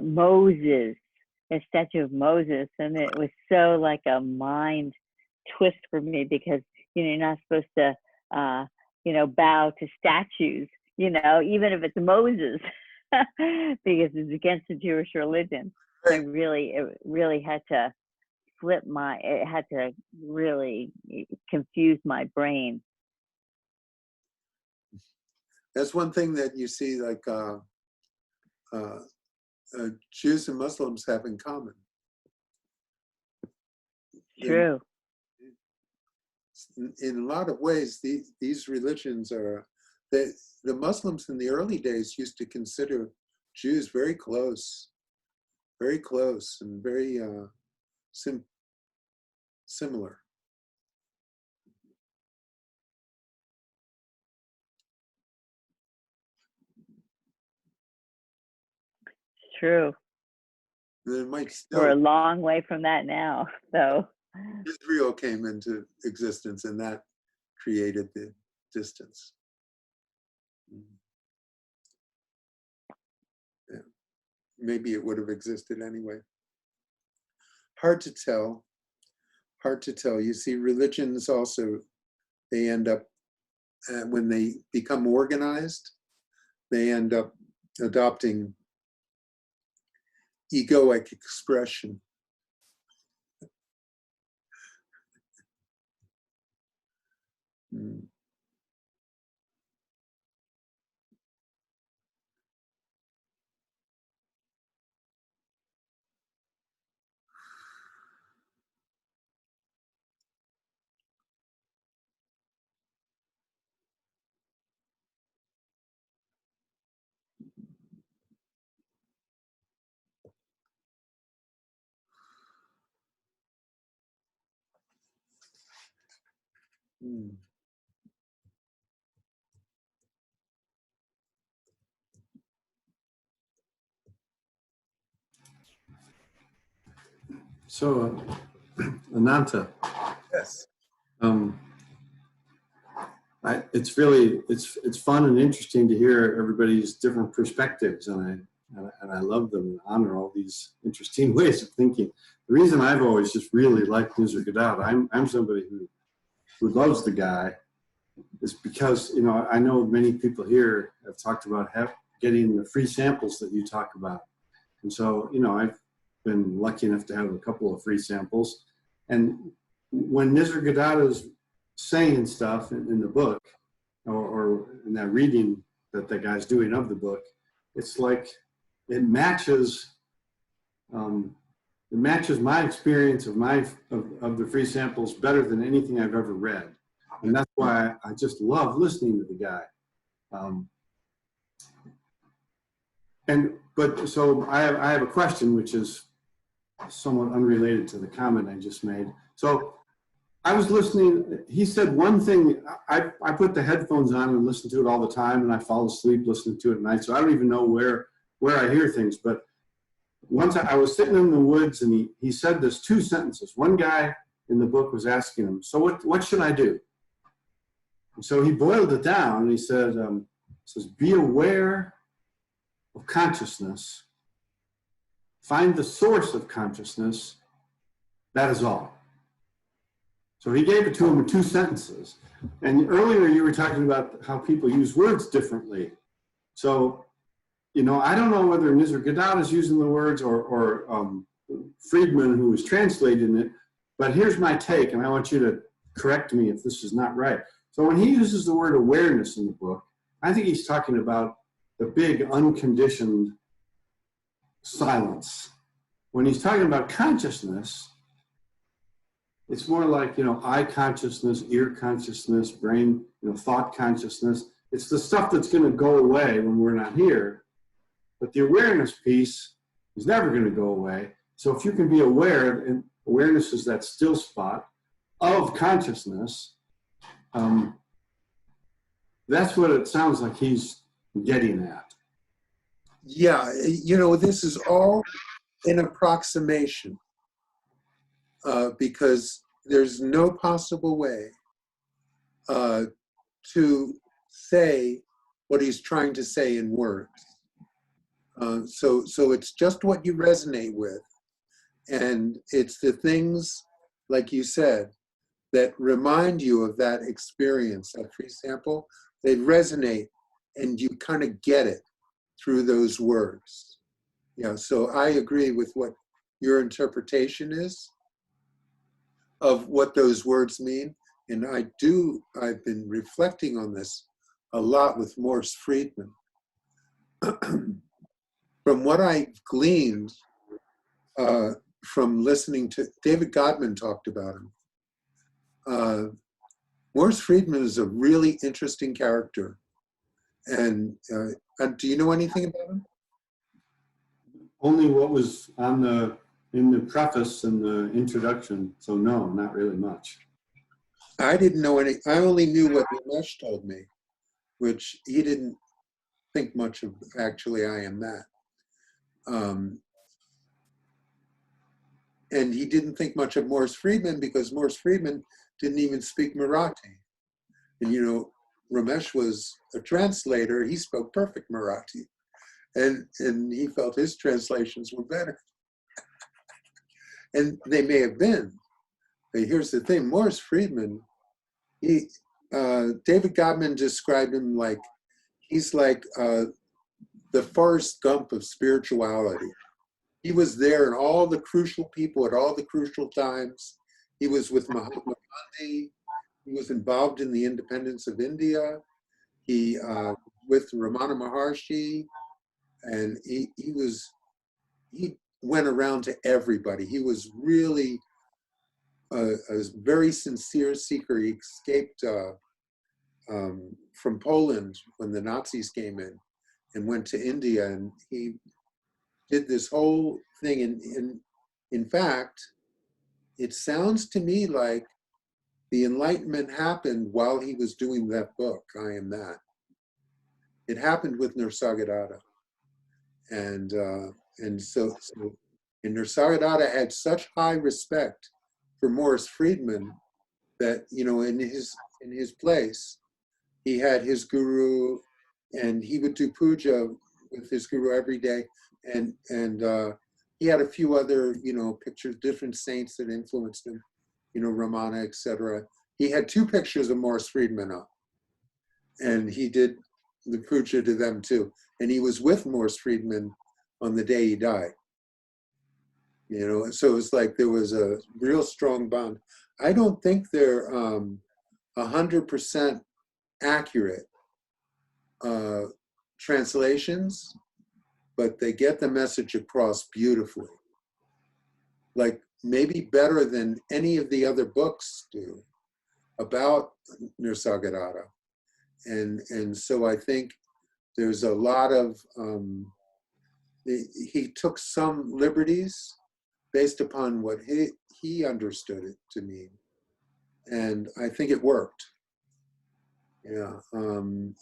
Moses, a statue of Moses. And it was so like a mind twist for me because, you're not supposed to, bow to statues, even if it's Moses. because it's against the Jewish religion. It really had to it had to really confuse my brain. That's one thing that you see, like Jews and Muslims have in common. True. In a lot of ways, these religions are, the Muslims in the early days used to consider Jews very close and very similar. True. There might We're a still, long way from that now, so. Israel came into existence, and that created the distance. Yeah. Maybe it would have existed anyway. Hard to tell. Hard to tell. You see, religions also, they end up, when they become organized, they end up adopting egoic expression. So, Ananta, Yes. It's really it's fun and interesting to hear everybody's different perspectives, and I love them and honor all these interesting ways of thinking. The reason I've always just really liked Nisargadatta, I'm somebody who loves the guy, is because, you know, I know many people here have talked about getting the free samples that you talk about, and so, you know, I've been lucky enough to have a couple of free samples, and when Nisargadatta's saying stuff in the book, or in that reading that the guy's doing of the book, it's like it matches my experience of the free samples better than anything I've ever read, and that's why I just love listening to the guy. So I have a question which is somewhat unrelated to the comment I just made. So I was listening, he said one thing, I put the headphones on and listen to it all the time, and I fall asleep listening to it at night, so I don't even know where I hear things. But once I was sitting in the woods, and he said this 2 sentences. One guy in the book was asking him, so what should I do? And so he boiled it down, and he said, says, be aware of consciousness, find the source of consciousness, that is all. So he gave it to him in 2 sentences. And earlier you were talking about how people use words differently. So, you know, I don't know whether Nisargadatta is using the words or Friedman, who was translating it, but here's my take, and I want you to correct me if this is not right. So when he uses the word awareness in the book, I think he's talking about the big unconditioned silence. When he's talking about consciousness, it's more like, you know, eye consciousness, ear consciousness, brain, you know, thought consciousness. It's the stuff that's going to go away when we're not here. But the awareness piece is never going to go away. So if you can be aware, and awareness is that still spot of consciousness, that's what it sounds like he's getting at. Yeah, you know, this is all an approximation, because there's no possible way to say what he's trying to say in words. So it's just what you resonate with. And it's the things, like you said, that remind you of that experience, that free sample. They resonate, and you kind of get it. through those words. Yeah, so I agree with what your interpretation is of what those words mean. And I've been reflecting on this a lot with Morris Friedman. From what I gleaned from listening to, David Godman talked about him. Morris Friedman is a really interesting character. And do you know anything about him? Only what was in the preface and the introduction. So no, not really much. I didn't know any. I only knew what Ramesh told me, which he didn't think much of. Actually, I am that. And he didn't think much of Morris Friedman because Morris Friedman didn't even speak Marathi. And you know, Ramesh was a translator. He spoke perfect Marathi. And he felt his translations were better. And they may have been. But here's the thing, Morris Friedman, David Godman described him like, he's like the Forrest Gump of spirituality. He was there and all the crucial people at all the crucial times. He was with Mahatma Gandhi. He was involved in the independence of India. He with Ramana Maharshi. And he went around to everybody. He was really a very sincere seeker. He escaped from Poland when the Nazis came in and went to India, and he did this whole thing. And in fact, it sounds to me like the Enlightenment happened while he was doing that book, I Am That. It happened with Nisargadatta. And so Nisargadatta had such high respect for Morris Friedman that, you know, in his place, he had his guru, and he would do puja with his guru every day. And he had a few other, you know, pictures, different saints that influenced him, you know, Ramana, etc. He had 2 pictures of Morris Friedman up, and he did the puja to them too. And he was with Morris Friedman on the day he died. You know, so it's like there was a real strong bond. I don't think they're 100% accurate translations, but they get the message across beautifully. Like maybe better than any of the other books do about Nisargadatta. And so I think there's a lot of, he took some liberties based upon what he understood it to mean. And I think it worked. Yeah, and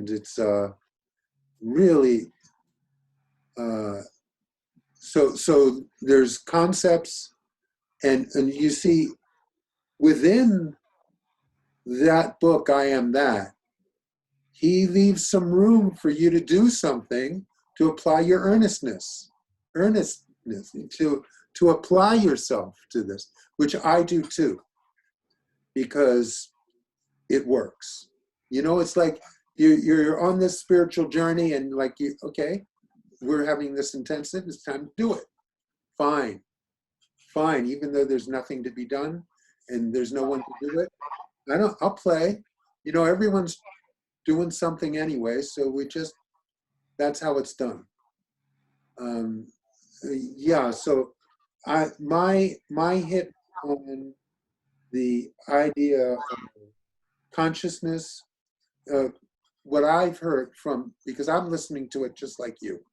it's really, so there's concepts, and you see within that book, I Am That, he leaves some room for you to do something to apply your earnestness, to apply yourself to this, which I do too, because it works. You know, it's like you're on this spiritual journey, and like okay, we're having this intensive, it's time to do it. Fine, even though there's nothing to be done and there's no one to do it. I'll play. You know, everyone's doing something anyway, so that's how it's done. Yeah, so my hit on the idea of consciousness, what I've heard from, because I'm listening to it just like you.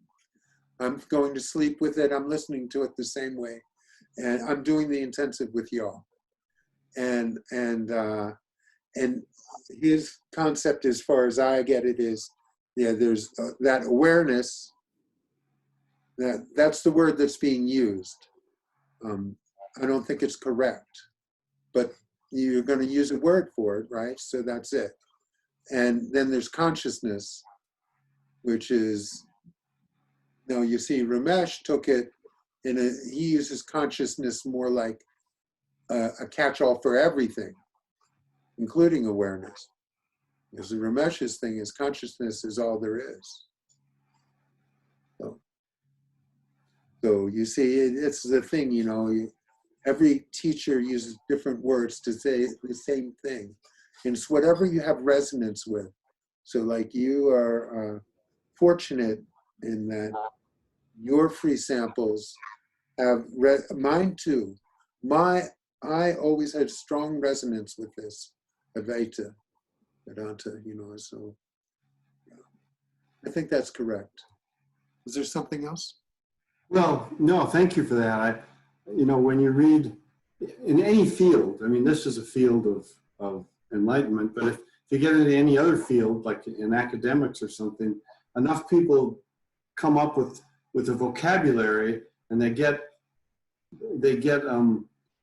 I'm going to sleep with it, I'm listening to it the same way, and I'm doing the intensive with y'all. And his concept, as far as I get it, is, yeah, there's that awareness, that's the word that's being used. I don't think it's correct, but you're going to use a word for it, right? So that's it. And then there's consciousness, which is, now you see Ramesh took it he uses consciousness more like a catch-all for everything, including awareness. Because Ramesh's thing is consciousness is all there is. So you see, it's the thing, you know, every teacher uses different words to say the same thing. And it's whatever you have resonance with. So like you are fortunate in that your free samples have, mine too. I always had strong resonance with this Advaita Vedanta, you know, so I think that's correct. Is there something else? Well, no, thank you for that. You know, when you read in any field, I mean, this is a field of enlightenment, but if you get into any other field, like in academics or something, enough people come up with a vocabulary and they get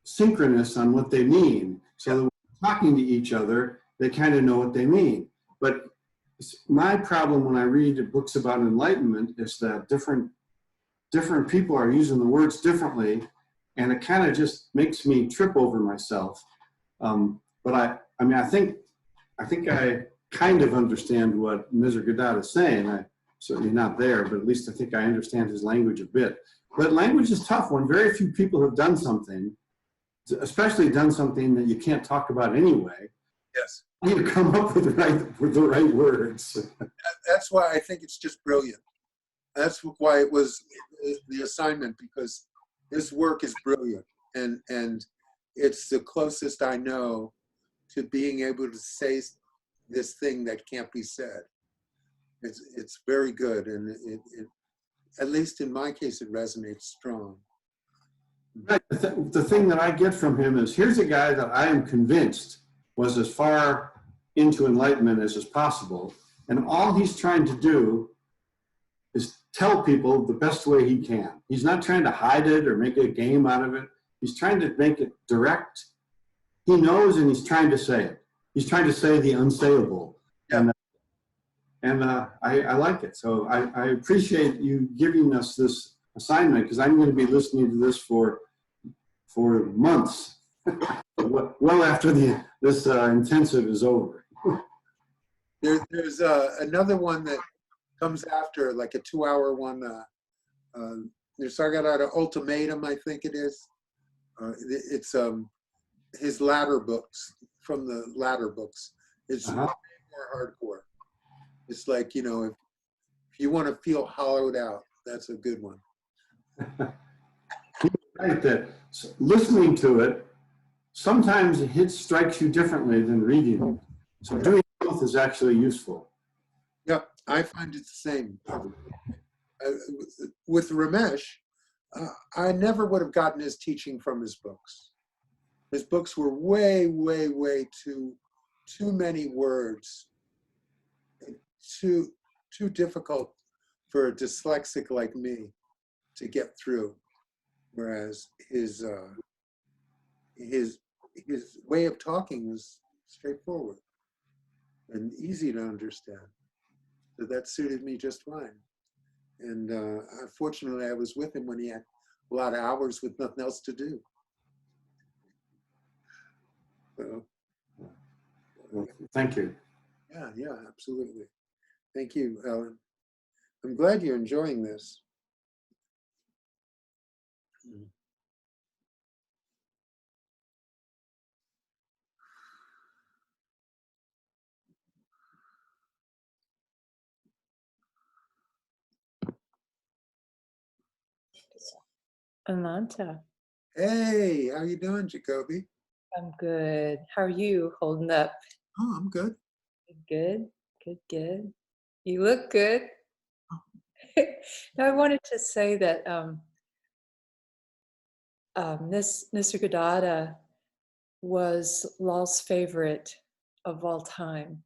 synchronous on what they mean. So that when they're talking to each other, they kind of know what they mean. But my problem when I read books about enlightenment is that different people are using the words differently, and it kind of just makes me trip over myself. But I mean, I think I kind of understand what Nisargadatta is saying. I'm certainly not there, but at least I think I understand his language a bit. But language is tough when very few people have done something, especially done something that you can't talk about anyway. Yes. You come up with the right words. That's why I think it's just brilliant. That's why it was the assignment, because this work is brilliant, and it's the closest I know to being able to say this thing that can't be said. It's very good, and it at least in my case it resonates strong. Right. The thing that I get from him is, here's a guy that I am convinced was as far into enlightenment as is possible, and all he's trying to do is tell people the best way he can. He's not trying to hide it or make a game out of it. He's trying to make it direct. He knows, and he's trying to say it. He's trying to say the unsayable. Yeah. And I like it. So I appreciate you giving us this assignment, because I'm going to be listening to this for months, well after this intensive is over. There's another one that comes after, like a 2-hour one. Nisargadatta Ultimatum, I think it is. It's his latter books, from the latter books. It's way more hardcore. It's like, you know, if you want to feel hollowed out, that's a good one. Right, that listening to it, sometimes it strikes you differently than reading it. So doing both is actually useful. Yeah, I find it the same. With Ramesh, I never would have gotten his teaching from his books. His books were way, way, way too many words, too difficult for a dyslexic like me to get through. Whereas his way of talking was straightforward and easy to understand. So that suited me just fine. And fortunately, I was with him when he had a lot of hours with nothing else to do. So, Well, thank you. yeah, absolutely. Thank you, Ellen. I'm glad you're enjoying this. Ananta, Hey, how you doing, Jacoby? I'm good. How are you holding up? Oh, I'm good. Good, good, good. You look good. Now, I wanted to say that Nisargadatta was Lal's favorite of all time.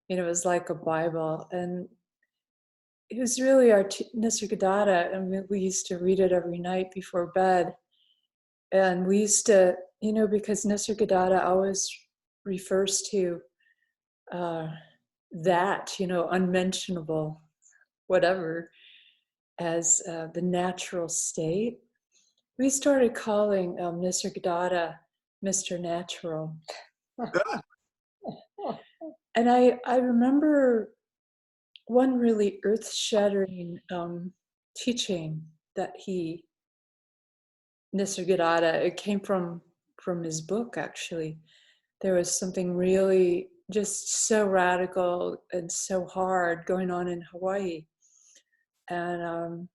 You know, it was like a Bible, and it was really our Nisargadatta. I mean, we used to read it every night before bed, and we used to, you know, because Nisargadatta always refers to that, you know, unmentionable, whatever, as the natural state. We started calling Nisargadatta Mr. Natural. And I remember one really earth-shattering teaching that Nisargadatta, it came from his book, actually. There was something really just so radical and so hard going on in Hawaii. And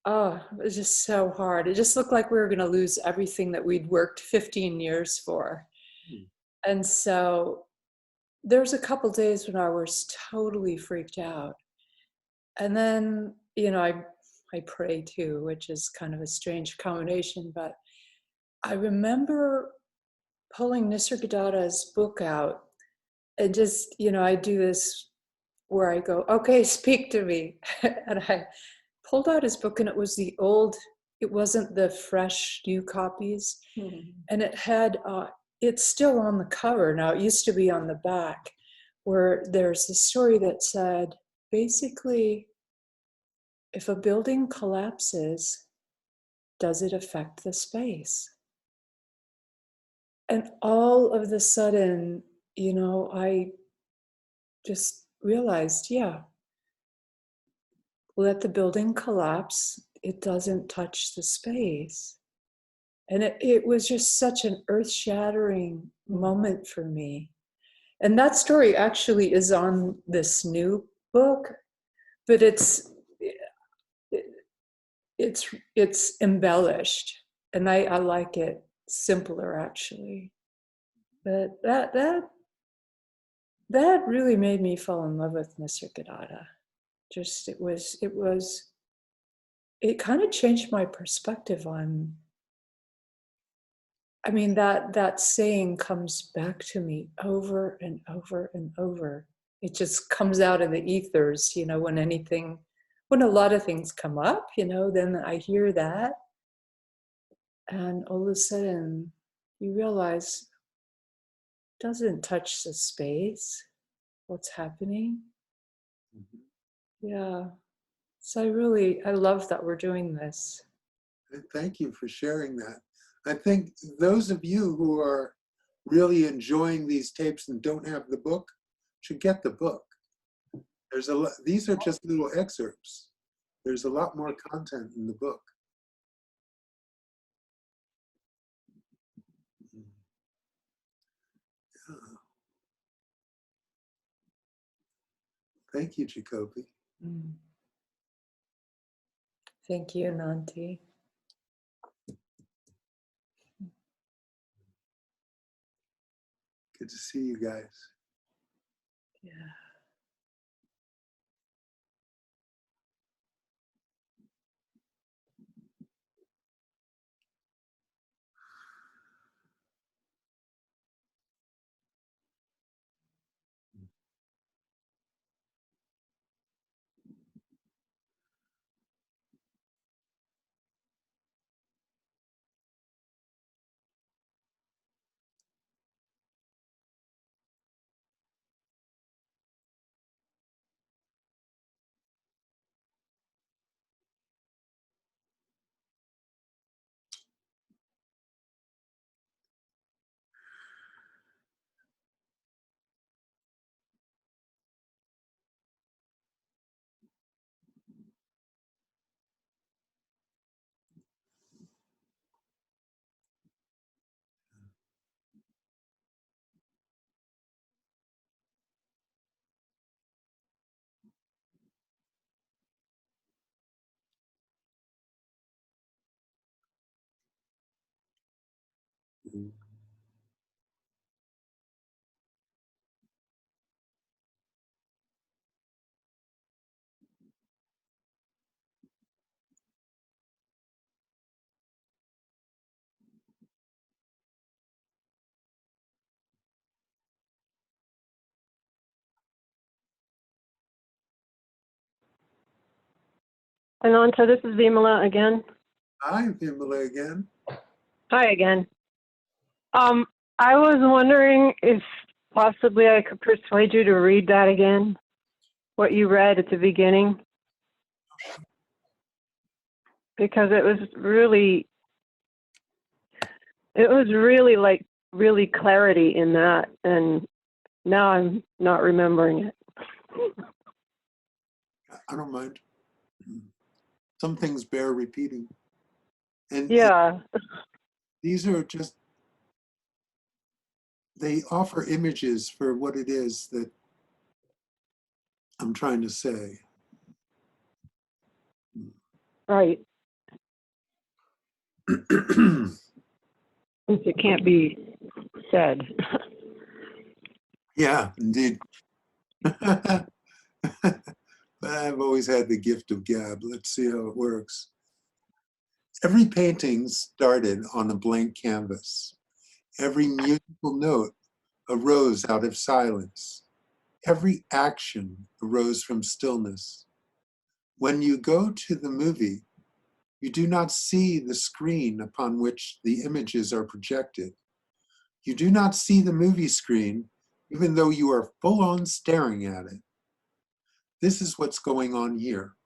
oh, it was just so hard. It just looked like we were going to lose everything that we'd worked 15 years for. And so there was a couple days when I was totally freaked out. And then, I pray too, which is kind of a strange combination, but I remember pulling Nisargadatta's book out and just, I do this where I go, okay, speak to me. And I pulled out his book, and it was it wasn't the fresh new copies. And it had, it's still on the cover. Now, it used to be on the back, where there's a story that said, basically, if a building collapses, does it affect the space? And all of a sudden, I just realized, yeah, let the building collapse. It doesn't touch the space. And it was just such an earth-shattering moment for me. And that story actually is on this new book, but it's embellished, and I like it simpler, actually. But that really made me fall in love with Nisargadatta. Just it kind of changed my perspective on. I mean, that saying comes back to me over and over and over. It just comes out of the ethers, when a lot of things come up, then I hear that. And all of a sudden you realize it doesn't touch the space, what's happening. Yeah. So I love that we're doing this. Thank you for sharing that. I think those of you who are really enjoying these tapes and don't have the book should get the book. These are just little excerpts. There's a lot more content in the book. Thank you, Jacoby. Thank you, Nanti. Good to see you guys. Yeah. Ananta, this is Vimala again. Hi, Vimala again. Hi again. I was wondering if possibly I could persuade you to read that again, what you read at the beginning, because it was really like really clarity in that, and now I'm not remembering it. I don't mind. Some things bear repeating. And Yeah. these are just, they offer images for what it is that I'm trying to say. Right. It can't be said. Yeah, indeed. But I've always had the gift of gab. Let's see how it works. Every painting started on a blank canvas. Every musical note arose out of silence. Every action arose from stillness. When you go to the movie, you do not see the screen upon which the images are projected. You do not see the movie screen, even though you are full on staring at it. This is what's going on here.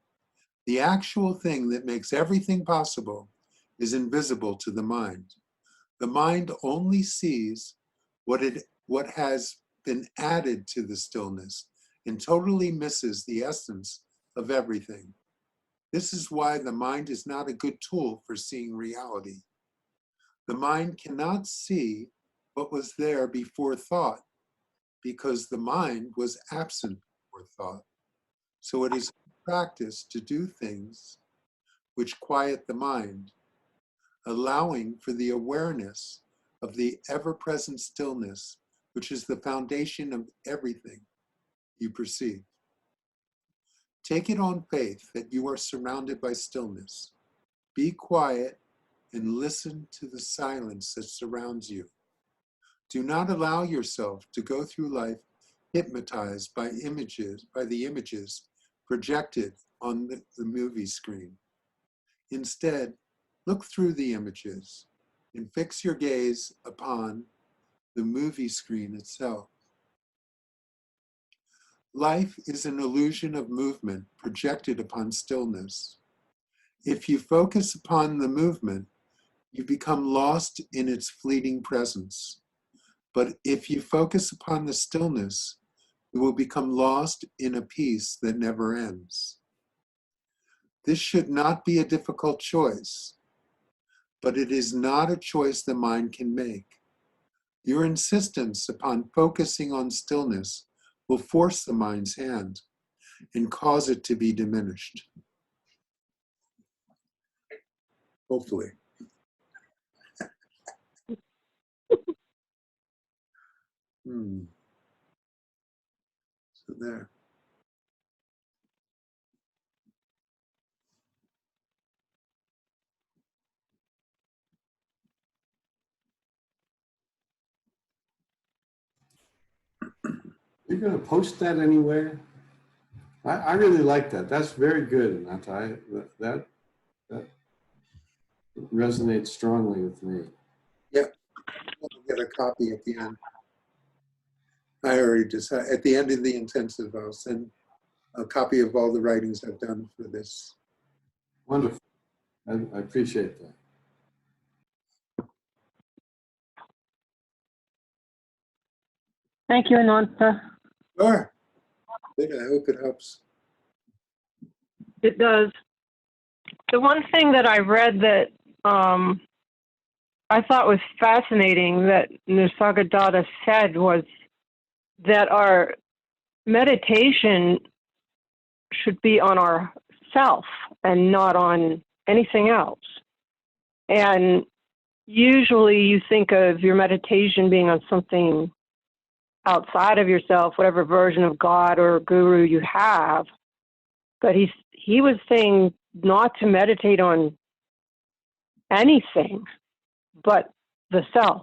The actual thing that makes everything possible is invisible to the mind. The mind only sees what has been added to the stillness and totally misses the essence of everything. This is why the mind is not a good tool for seeing reality. The mind cannot see what was there before thought because the mind was absent before thought. So it is practice to do things which quiet the mind, allowing for the awareness of the ever-present stillness, which is the foundation of everything you perceive. Take it on faith that you are surrounded by stillness. Be quiet and listen to the silence that surrounds you. Do not allow yourself to go through life hypnotized by the images projected on the movie screen. Instead, look through the images and fix your gaze upon the movie screen itself. Life is an illusion of movement projected upon stillness. If you focus upon the movement, you become lost in its fleeting presence. But if you focus upon the stillness, you will become lost in a peace that never ends. This should not be a difficult choice, but it is not a choice the mind can make. Your insistence upon focusing on stillness will force the mind's hand and cause it to be diminished. Hopefully. So there. You're going to post that anywhere? I really like that. That's very good, Ananta. That resonates strongly with me. Yep. I'll get a copy at the end. I already decided, at the end of the intensive, I'll send a copy of all the writings I've done for this. Wonderful. I appreciate that. Thank you, Ananta. Sure. Good. I hope it helps. It does. The one thing that I read that I thought was fascinating that Nisargadatta said was that our meditation should be on our self and not on anything else. And usually you think of your meditation being on something outside of yourself, whatever version of God or guru you have. But he was saying not to meditate on anything but the self.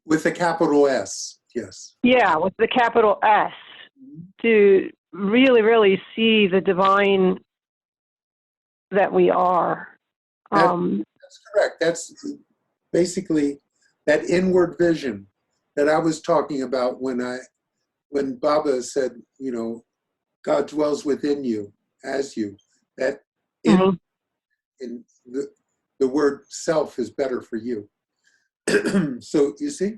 With a capital S, yes. Yeah, with the capital S, to really, really see the divine that we are. That's correct. That's basically that inward vision that I was talking about when Baba said, you know, God dwells within you, as you. That in the word self is better for you. So you see,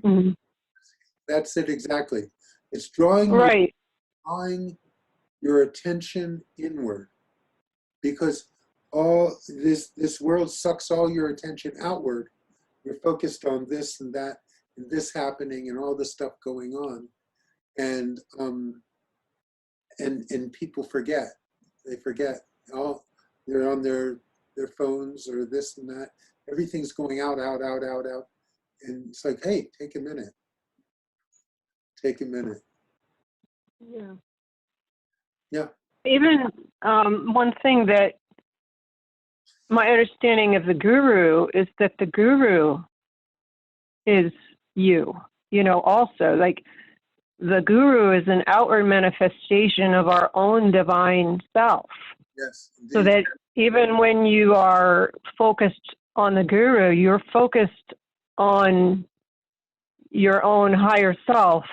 that's it exactly. It's drawing your attention inward, because all this world sucks all your attention outward. You're focused on this and that and this happening and all the stuff going on, and people forget. They forget. All they're on their phones or this and that. Everything's going out, and it's like, hey, take a minute. Take a minute. Yeah. Yeah. Even one thing that my understanding of the guru is that the guru is you, also. Like, the guru is an outward manifestation of our own divine self. Yes. Indeed. So that even when you are focused on the guru, you're focused on your own higher self.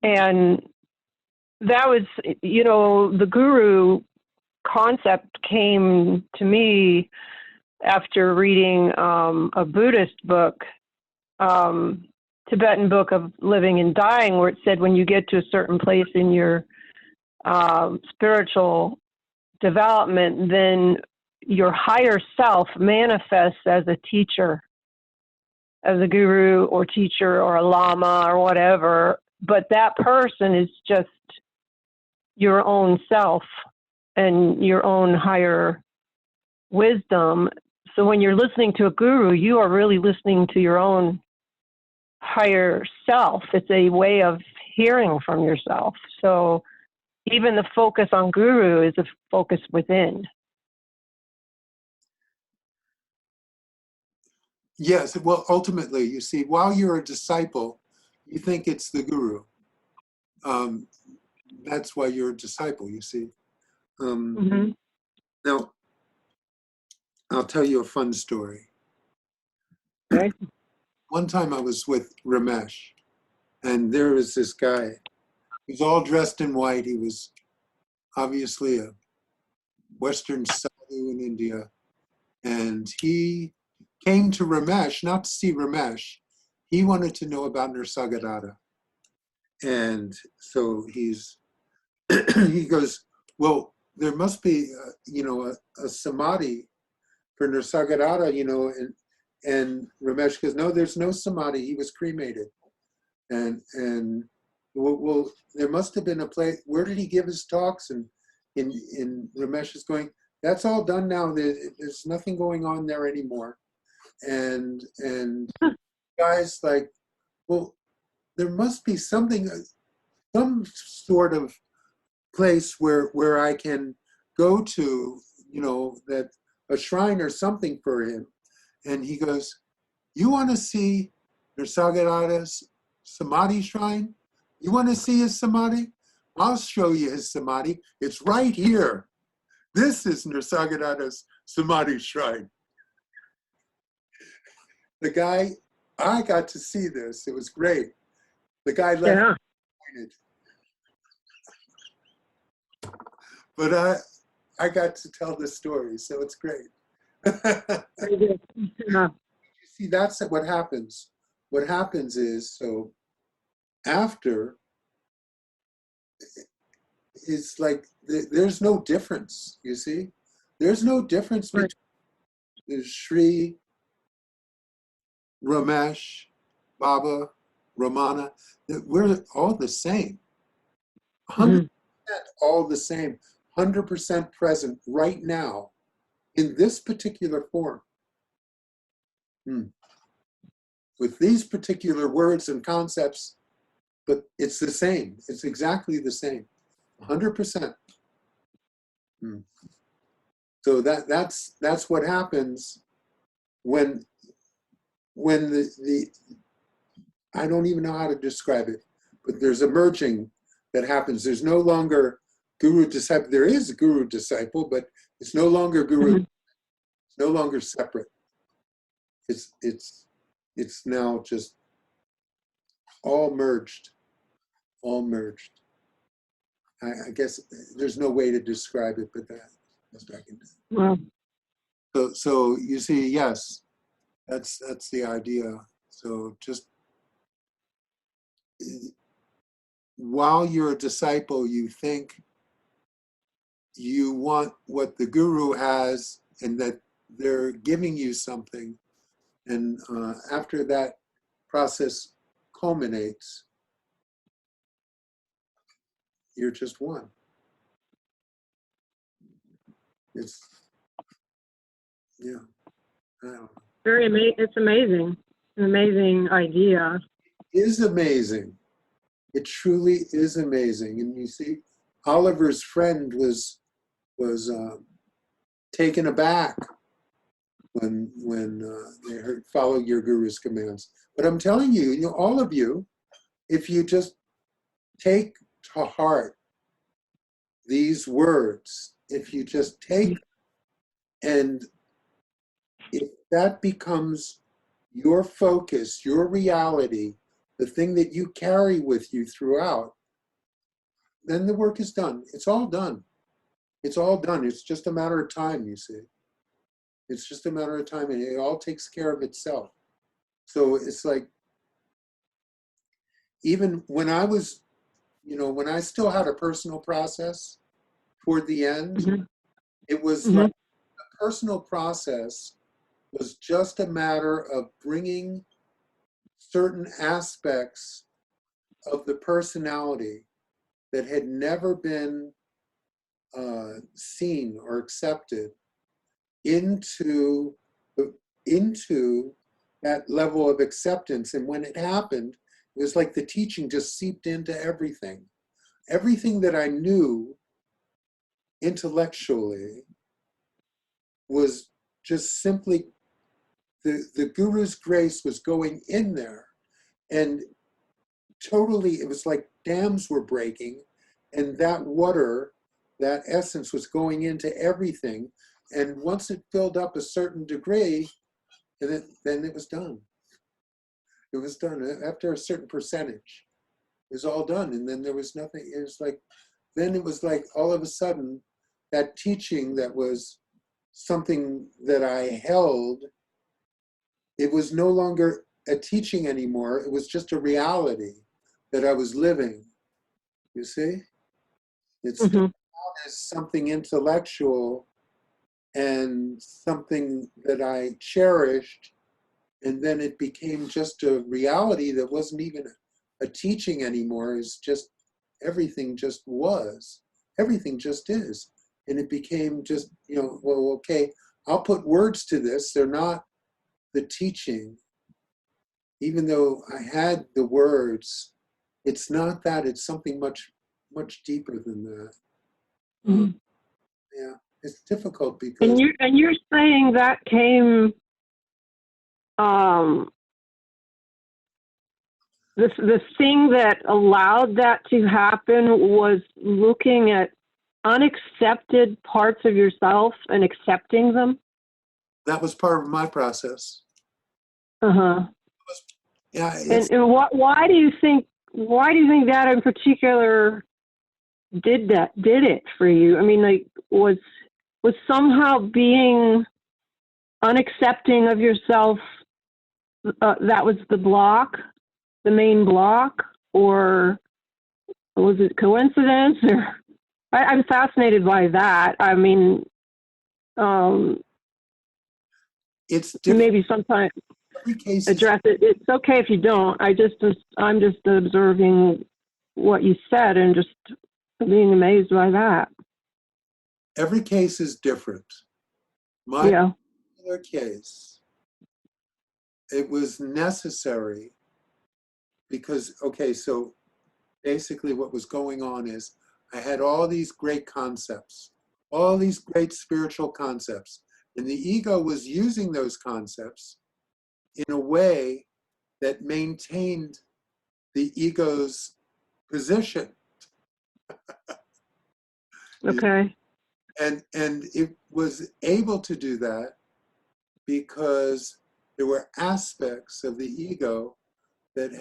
And that was, the guru concept came to me after reading a Buddhist book, Tibetan book of living and dying, where it said when you get to a certain place in your spiritual development, then your higher self manifests as a teacher, as a guru or teacher or a lama or whatever. But that person is just your own self and your own higher wisdom. So when you're listening to a guru, you are really listening to your own higher self. It's a way of hearing from yourself. So even the focus on guru is a focus within. Yes. Well, ultimately, you see, while you're a disciple, you think it's the guru. That's why you're a disciple, you see. Now, I'll tell you a fun story. Okay. One time I was with Ramesh, and there was this guy. He was all dressed in white. He was obviously a Western sadhu in India. And he came to Ramesh, not to see Ramesh. He wanted to know about Nisargadatta. And so he goes, well, there must be, a samadhi for Nisargadatta, and Ramesh goes, no, there's no samadhi. He was cremated. And well, there must have been a place. Where did he give his talks? And in Ramesh is going, that's all done now. There's nothing going on there anymore. And guys like, well, there must be something, some sort of place where I can go to, that a shrine or something for him. And he goes, you want to see Nisargadatta's samadhi shrine? You want to see his samadhi? I'll show you his samadhi. It's right here. This is Nisargadatta's samadhi shrine. The guy, I got to see this. It was great. The guy left disappointed. But I got to tell the story, so it's great. You see, that's what happens. What happens is, so after, it's like there's no difference, you see? There's no difference between the Shree, Ramesh, Baba, Ramana. We're all the same. 100% all the same. 100% present right now in this particular form. With these particular words and concepts, but it's the same. It's exactly the same. 100%. So that's what happens when the I don't even know how to describe it, but there's a merging that happens. There's no longer guru disciple. There is a guru disciple, but it's no longer guru. It's no longer separate. It's now just all merged. All merged. I guess there's no way to describe it, but that's what I can do. Wow. So you see, yes, that's the idea. So just while you're a disciple, you think you want what the guru has and that they're giving you something. And after that process culminates, you're just one. It's, yeah, I don't know. It's amazing. An amazing idea. It is amazing. It truly is amazing. And you see, Oliver's friend was taken aback when they heard, follow your guru's commands. But I'm telling you, you know, all of you, if you just take to heart these words, if you just take, and if that becomes your focus, your reality, the thing that you carry with you throughout, then the work is done. It's all done. It's all done. It's just a matter of time, you see. It's just a matter of time, and it all takes care of itself. So it's like, even when I was, you know, when I still had a personal process toward the end, it was like the personal process was just a matter of bringing certain aspects of the personality that had never been seen or accepted into that level of acceptance. And when it happened, it was like the teaching just seeped into everything. Everything that I knew intellectually was just simply, the Guru's grace was going in there, and totally, it was like dams were breaking, and that water, that essence was going into everything. And once it filled up a certain degree, and then it was done. It was done after a certain percentage. It was all done, and then there was nothing. It was like, then it was like all of a sudden, that teaching that was something that I held, it was no longer a teaching anymore. It was just a reality that I was living. You see? It started out as something intellectual and something that I cherished, and then it became just a reality that wasn't even a teaching anymore. It's just, everything just was. Everything just is. And it became just, you know, well, okay, I'll put words to this. They're not the teaching. Even though I had the words, it's not that. It's something much, much deeper than that. Yeah, it's difficult because... And you're saying that came, the thing that allowed that to happen was looking at unaccepted parts of yourself and accepting them? That was part of my process. Yeah. And why do you think that in particular did it for you? I mean, like, was somehow being unaccepting of yourself, that was the main block, or was it coincidence? Or I'm fascinated by that. I mean, it's different. Maybe sometime address it. It's okay if you don't. I'm just observing what you said and just being amazed by that. Every case is different. My particular case, it was necessary because, okay, so basically what was going on is I had all these great concepts, all these great spiritual concepts, and the ego was using those concepts in a way that maintained the ego's position. Okay. And it was able to do that because there were aspects of the ego that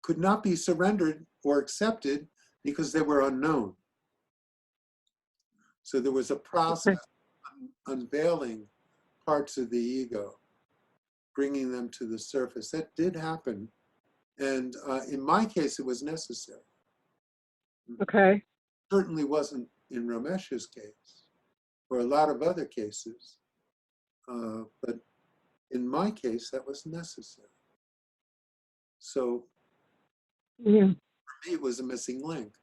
could not be surrendered or accepted because they were unknown. So there was a process of unveiling parts of the ego, bringing them to the surface. That did happen. And in my case, it was necessary. Okay. Certainly wasn't in Ramesh's case. or a lot of other cases. But in my case, that was necessary. So Yeah. for me, it was a missing link.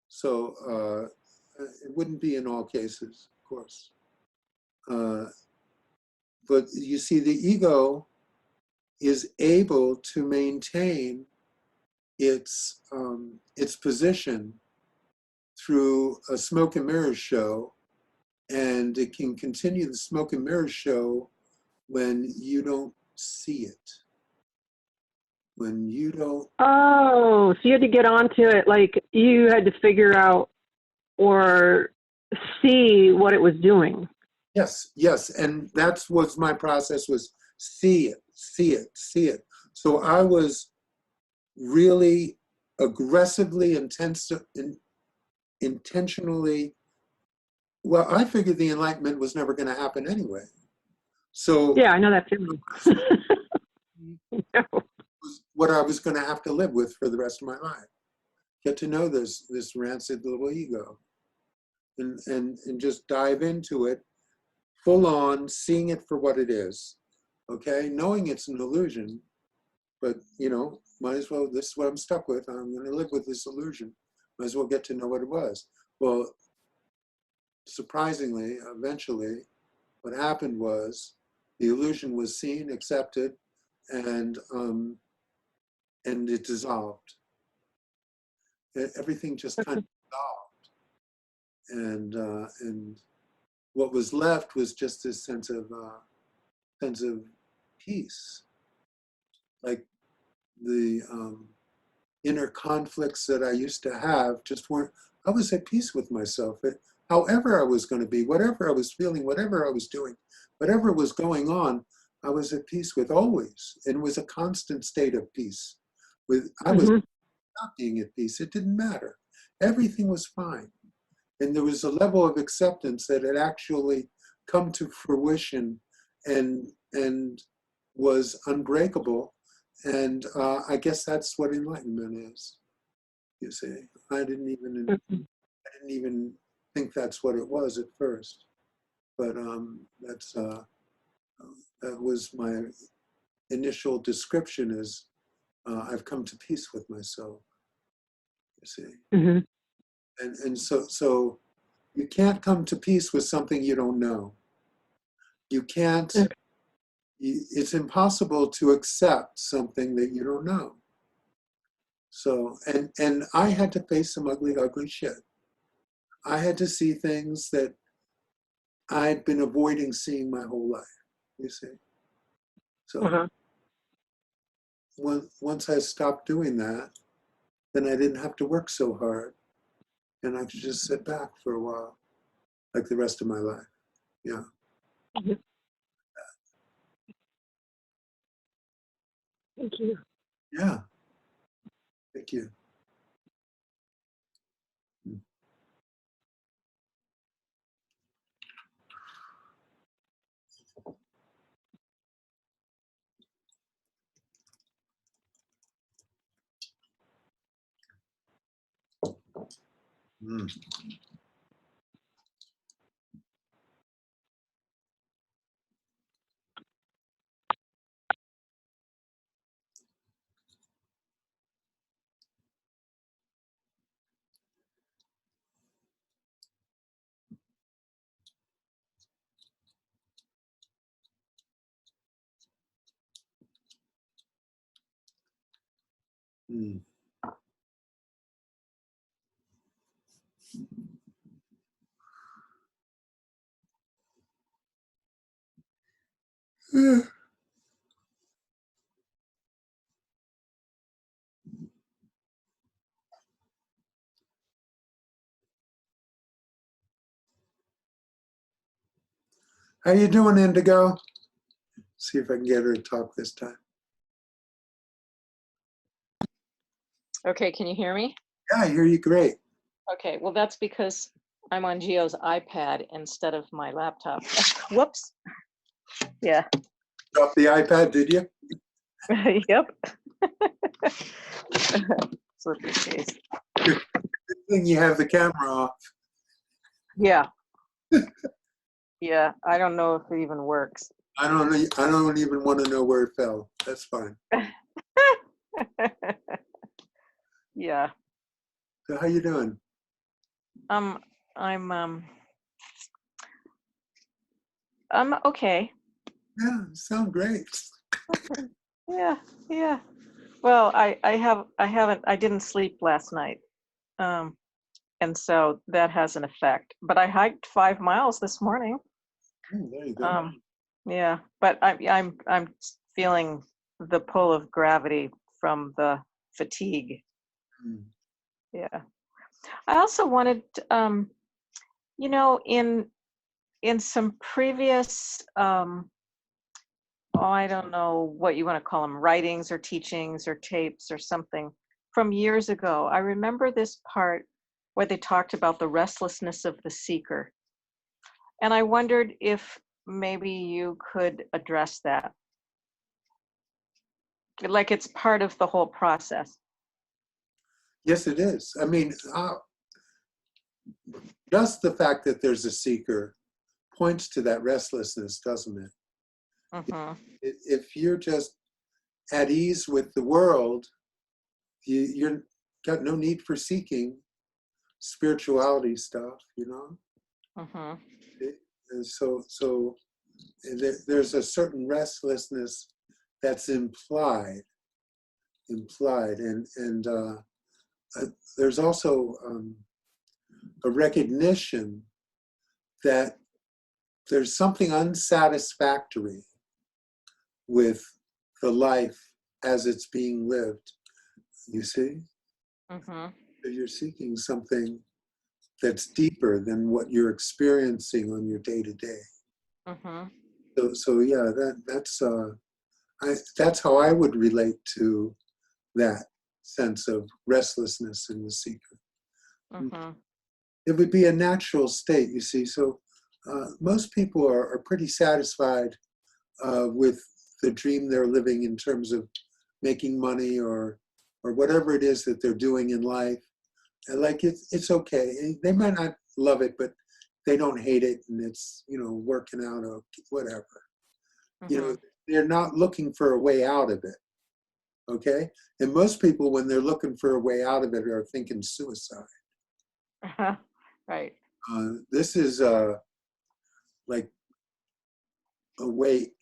So it wouldn't be in all cases, of course. But you see, the ego is able to maintain its position through a smoke and mirrors show, and it can continue the smoke and mirrors show when you don't see it. When you don't. Oh, so you had to get onto it, like you had to figure out or see what it was doing. Yes, yes, and that's what my process was: see it, see it, see it. So I was really aggressively, intentionally. Well, I figured the enlightenment was never going to happen anyway. So Yeah, I know that feeling. No. was what I was going to have to live with for the rest of my life. Get to know this rancid little ego, and just dive into it full on, seeing it for what it is. Okay, knowing it's an illusion, but might as well. This is what I'm stuck with. I'm going to live with this illusion. Might as well get to know what it was. Well, surprisingly, eventually, what happened was the illusion was seen, accepted, and it dissolved. Everything just kind of dissolved, and what was left was just this sense of peace, like the inner conflicts that I used to have just weren't. I was at peace with myself. However I was going to be, whatever I was feeling, whatever I was doing, whatever was going on, I was at peace with always, and it was a constant state of peace. I was not being at peace. It didn't matter. Everything was fine. And there was a level of acceptance that had actually come to fruition and was unbreakable. And I guess that's what enlightenment is. You see, I didn't even think that's what it was at first. But that was my initial description: is I've come to peace with myself. You see. And so you can't come to peace with something you don't know. You can't, it's impossible to accept something that you don't know. So, and I had to face some ugly, ugly shit. I had to see things that I'd been avoiding seeing my whole life, you see. So once I stopped doing that, then I didn't have to work so hard. And I could just sit back for a while, like the rest of my life. Yeah. Thank you. Yeah. Thank you. Mm. Mm. How you doing, Indigo? See if I can get her to talk this time. Okay, can you hear me? Yeah, I hear you great. Okay, well, that's because I'm on Gio's iPad instead of my laptop. Whoops. Yeah. Drop the iPad, did you? Yep. Slippery face. Good thing you have the camera off. Yeah. Yeah. I don't know if it even works. I don't even want to know where it fell. That's fine. Yeah. So how you doing? I'm okay. Yeah, you sound great. Yeah, yeah. Well, I didn't sleep last night. And so that has an effect. But I hiked 5 miles this morning. There you go. Yeah, but I'm feeling the pull of gravity from the fatigue. Mm. Yeah. I also wanted, you know, in some previous, I don't know what you want to call them, writings or teachings or tapes or something from years ago, I remember this part where they talked about the restlessness of the seeker. And I wondered if maybe you could address that. Like it's part of the whole process. Yes, it is. I mean, just the fact that there's a seeker points to that restlessness, doesn't it? Mm-hmm. If you're just at ease with the world, you're got no need for seeking spirituality stuff, you know? Mm-hmm. And so there's a certain restlessness that's implied, and there's also a recognition that there's something unsatisfactory with the life as it's being lived. You see? Mm-hmm. You're seeking something that's deeper than what you're experiencing on your day-to-day. Mm-hmm. So yeah, that's how I would relate to that sense of restlessness in the seeker. Mm-hmm. It would be a natural state, you see. So most people are pretty satisfied with the dream they're living in terms of making money or whatever it is that they're doing in life. And like it's okay. They might not love it, but they don't hate it, and it's, you know, working out or whatever. Mm-hmm. You know, they're not looking for a way out of it. Okay? And most people, when they're looking for a way out of it, are thinking suicide. Right. This is like a way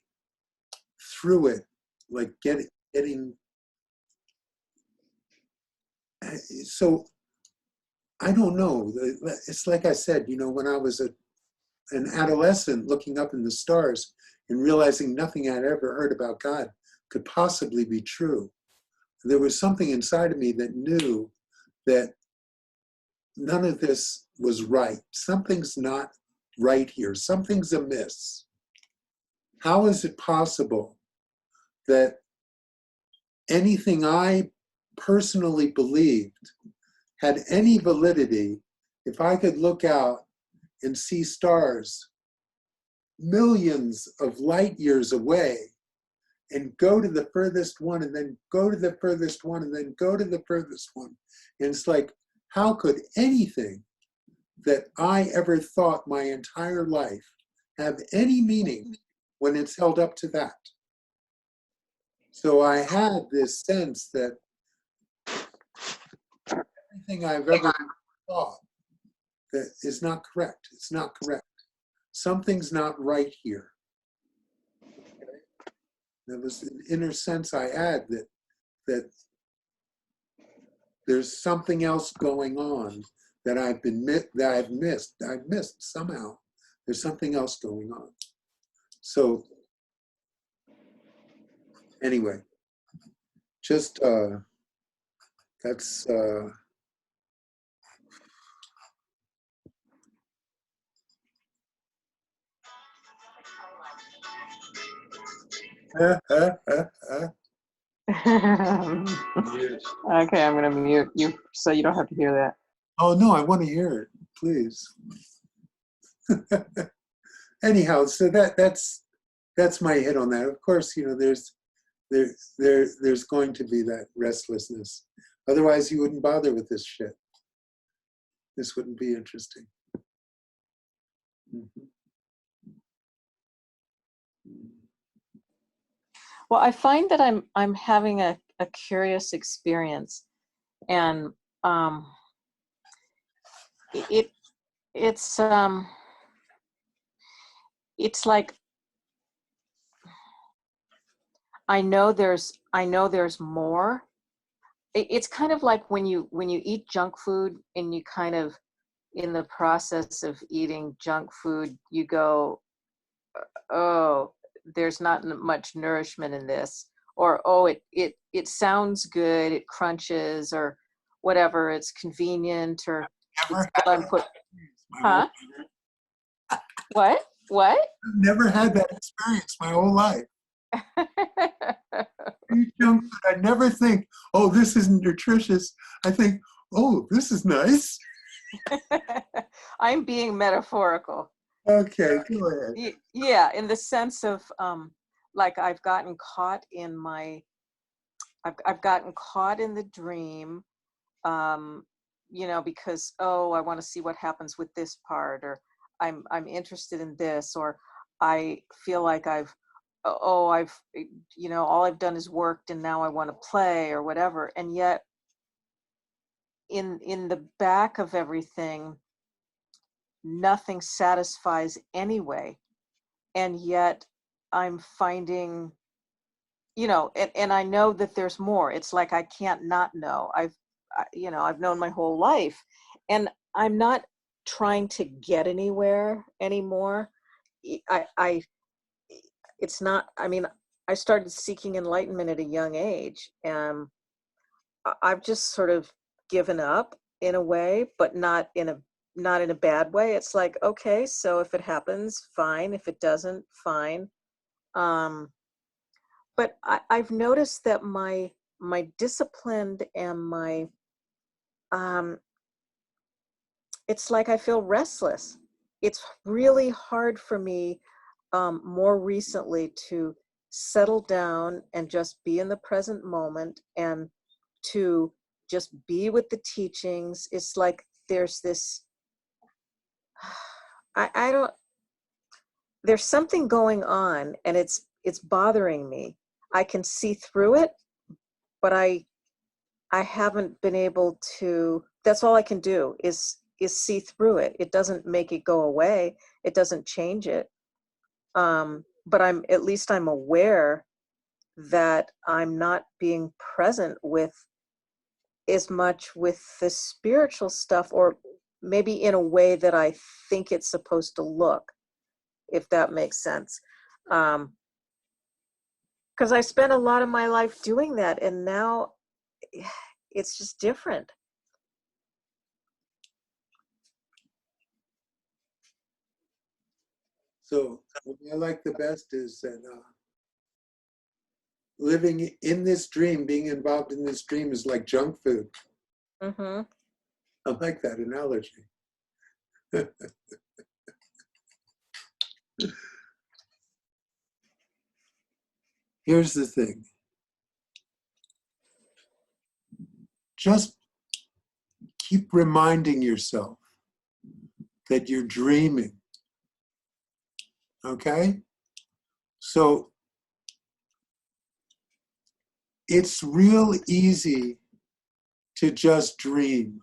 through it, like getting. So I don't know. It's like I said, you know, when I was an adolescent looking up in the stars and realizing nothing I'd ever heard about God could possibly be true. There was something inside of me that knew that none of this was right. Something's not right here. Something's amiss. How is it possible that anything I personally believed had any validity if I could look out and see stars millions of light years away and go to the furthest one and then go to the furthest one and then go to the furthest one? And it's like, how could anything that I ever thought my entire life have any meaning when it's held up to that? So I had this sense that everything I've ever thought that is not correct. It's not correct. Something's not right here. Okay? There was an inner sense I had that there's something else going on that I've missed somehow. There's something else going on. So anyway, just that's Okay, I'm gonna mute you so you don't have to hear that. Oh no, I want to hear it, please. Anyhow, so that's my hit on that. Of course, you know, there's going to be that restlessness. Otherwise, you wouldn't bother with this shit. This wouldn't be interesting. Mhm. Well, I find that I'm having a curious experience, and it it's like I know there's more. It's kind of like when you eat junk food and you kind of, in the process of eating junk food, you go, oh, there's not much nourishment in this, or oh, it sounds good, it crunches, or whatever, it's convenient, or Never it's had what I'm that put. experience my whole Huh? What? I've never had that experience my whole life. Eat junk food, I never think, oh, this isn't nutritious. I think, oh, this is nice. I'm being metaphorical. Okay, go ahead. Yeah, in the sense of like I've gotten caught in the dream, because, oh, I want to see what happens with this part, or I'm interested in this, or I feel like I've all I've done is worked and now I want to play or whatever. And yet in the back of everything, nothing satisfies anyway. And yet I'm finding, and I know that there's more. It's like I can't not know. I've known my whole life, and I'm not trying to get anywhere anymore. It's not, I started seeking enlightenment at a young age, and I've just sort of given up in a way, but not in a bad way. It's like, okay, so if it happens, fine. If it doesn't, fine. But I've noticed that my discipline and my it's like I feel restless. It's really hard for me more recently to settle down and just be in the present moment and to just be with the teachings. It's like there's this, I don't, there's something going on, and it's bothering me. I can see through it, but I haven't been able to, that's all I can do is see through it. It doesn't make it go away. It doesn't change it. But at least I'm aware that I'm not being present with as much with the spiritual stuff, or maybe in a way that I think it's supposed to look, if that makes sense. Because I spent a lot of my life doing that, and now it's just different. So what I like the best is that living in this dream, being involved in this dream is like junk food. Mm-hmm. I like that analogy. Here's the thing. Just keep reminding yourself that you're dreaming. Okay? So it's real easy to just dream.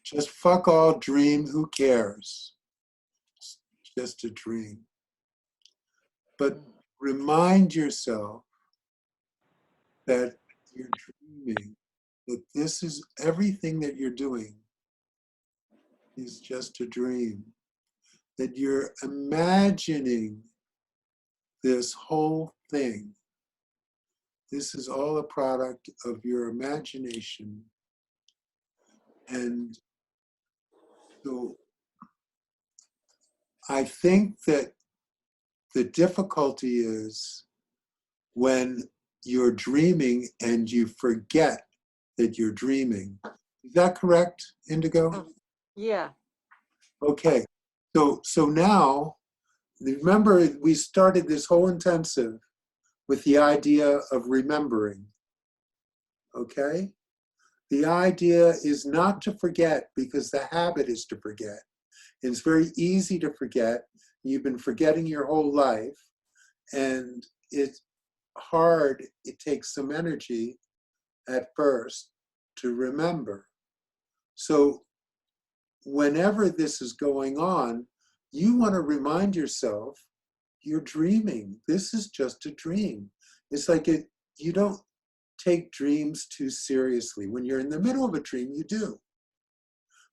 Just fuck all, dream, who cares? It's just a dream. But remind yourself that you're dreaming, that this is everything that you're doing is just a dream, that you're imagining this whole thing. This is all a product of your imagination. And so I think that the difficulty is when you're dreaming and you forget that you're dreaming. Is that correct, Indigo? Yeah. Okay. So now, remember, we started this whole intensive with the idea of remembering. Okay? The idea is not to forget, because the habit is to forget. And it's very easy to forget. You've been forgetting your whole life, and it's hard. It takes some energy at first to remember. So whenever this is going on, you want to remind yourself, you're dreaming. This is just a dream. It's like you don't take dreams too seriously. When you're in the middle of a dream, you do.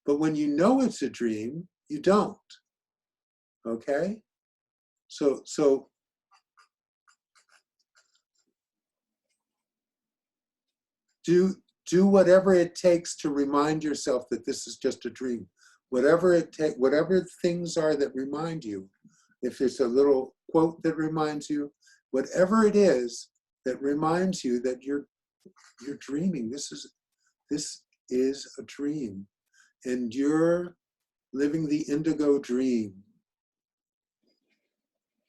But when you know it's a dream, you don't. Okay? So do whatever it takes to remind yourself that this is just a dream. Whatever things are that remind you. If it's a little quote that reminds you, whatever it is that reminds you that you're dreaming. This is a dream, and you're living the indigo dream.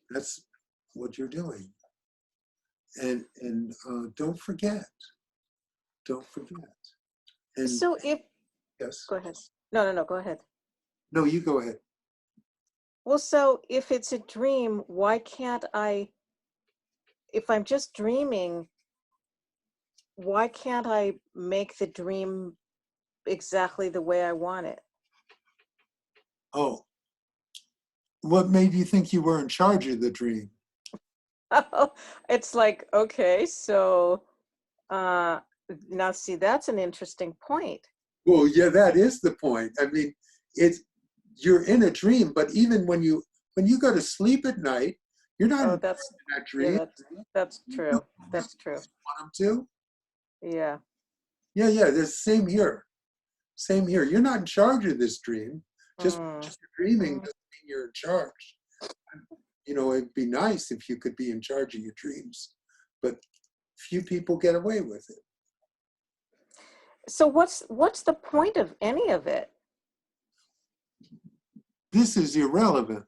That's what you're doing. And don't forget. Don't forget. And So if, yes. go ahead. No, go ahead. No, you go ahead. Well, so if it's a dream, why can't if I'm just dreaming, why can't I make the dream exactly the way I want it? Oh, what made you think you were in charge of the dream? It's like, okay, so now see, that's an interesting point. Well, yeah, that is the point. I mean, you're in a dream, but even when you go to sleep at night, you're not in that dream. Yeah, that's true. That's true. Want them to? Yeah. Yeah, the same here. Same here. You're not in charge of this dream. Just dreaming doesn't mean you're in charge. It'd be nice if you could be in charge of your dreams, but few people get away with it. So what's the point of any of it? This is irrelevant,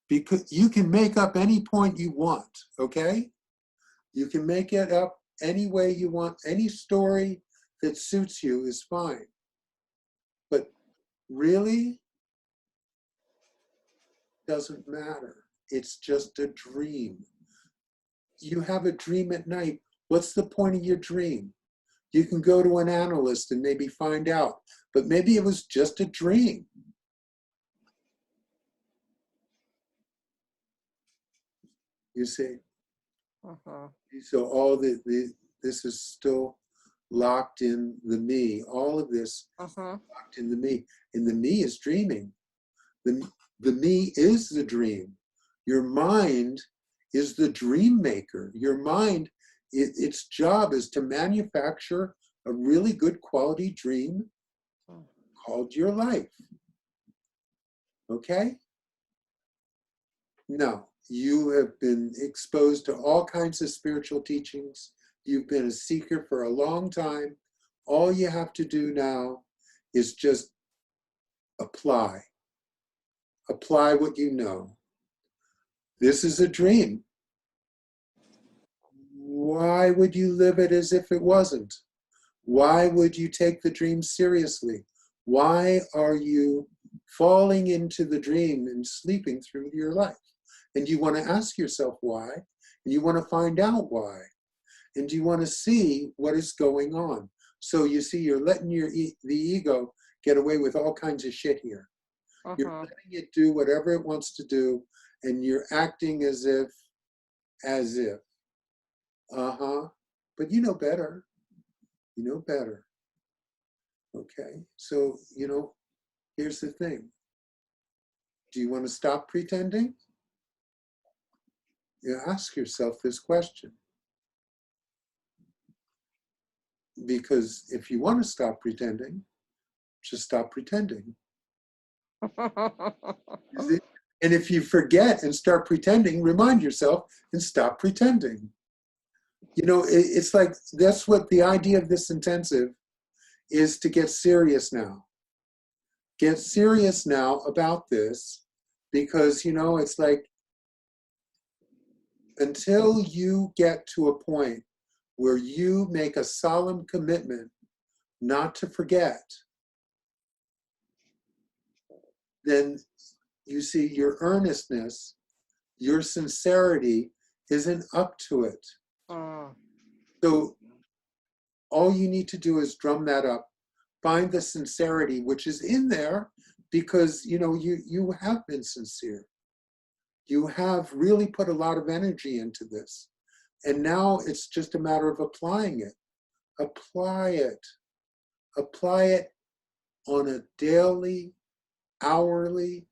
because you can make up any point you want, okay? You can make it up any way you want. Any story that suits you is fine. But really, doesn't matter. It's just a dream. You have a dream at night. What's the point of your dream? You can go to an analyst and maybe find out, but maybe it was just a dream. You see? So all this is still locked in the me. All of this locked in the me. And the me is dreaming. The me is the dream. Your mind is the dream maker. Your mind, its job is to manufacture a really good quality dream called your life. Okay? Now, you have been exposed to all kinds of spiritual teachings. You've been a seeker for a long time. All you have to do now is just apply. Apply what you know. This is a dream. Why would you live it as if it wasn't? Why would you take the dream seriously? Why are you falling into the dream and sleeping through your life? And you want to ask yourself why, and you want to find out why, and you want to see what is going on. So you see, you're letting the ego get away with all kinds of shit here. You're letting it do whatever it wants to do, and you're acting as if. But you know better. You know better. Okay, so, here's the thing. Do you want to stop pretending? You ask yourself this question. Because if you want to stop pretending, just stop pretending. And if you forget and start pretending, remind yourself and stop pretending. It's like, that's what the idea of this intensive is, to get serious now. Get serious now about this, because, it's like, until you get to a point where you make a solemn commitment not to forget, then you see your earnestness, your sincerity isn't up to it. So all you need to do is drum that up, find the sincerity which is in there, because you have been sincere. You have really put a lot of energy into this. And now it's just a matter of applying it. Apply it. Apply it on a daily, hourly,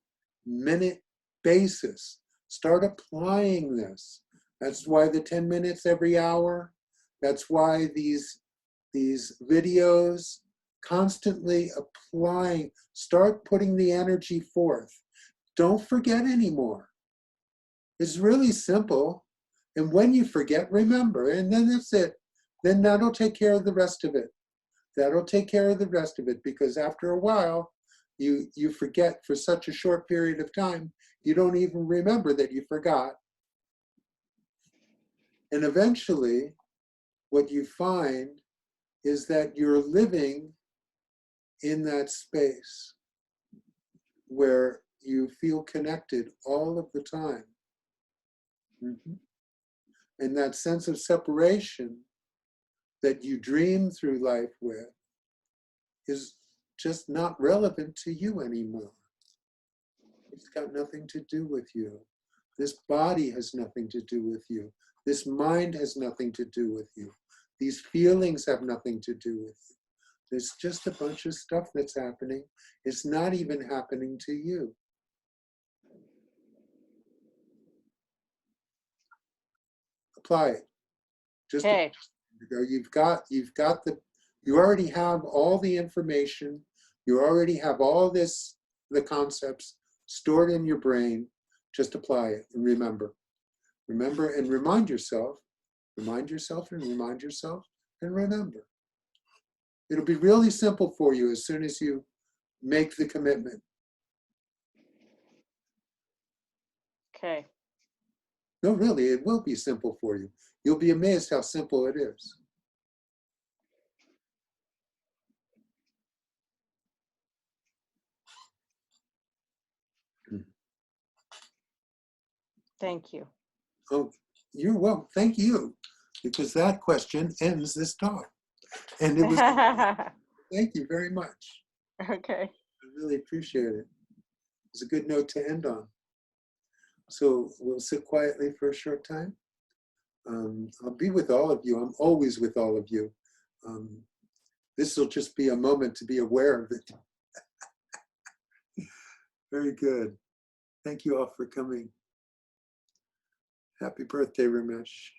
minute basis. Start applying this. That's why the 10 minutes every hour. That's why these videos, constantly applying. Start putting the energy forth. Don't forget anymore. It's really simple. And when you forget, remember. And then that's it. Then that'll take care of the rest of it. That'll take care of the rest of it, because after a while, you forget for such a short period of time, you don't even remember that you forgot. And eventually, what you find is that you're living in that space where you feel connected all of the time. And that sense of separation that you dream through life with is just not relevant to you anymore. It's got nothing to do with you. This body has nothing to do with you. This mind has nothing to do with you. These feelings have nothing to do with you. There's just a bunch of stuff that's happening. It's not even happening to you. Apply it. Just Okay. You already have all the information. You already have all the concepts stored in your brain. Just apply it and remember. Remember and remind yourself. Remind yourself and remind yourself and remember. It'll be really simple for you as soon as you make the commitment. Okay. No, really, it will be simple for you. You'll be amazed how simple it is. Thank you. Oh, you're welcome. Thank you, because that question ends this talk. And it was, thank you very much. Okay. I really appreciate it. It's a good note to end on. So we'll sit quietly for a short time. I'll be with all of you. I'm always with all of you. This will just be a moment to be aware of it. Very good. Thank you all for coming. Happy birthday, Ramesh.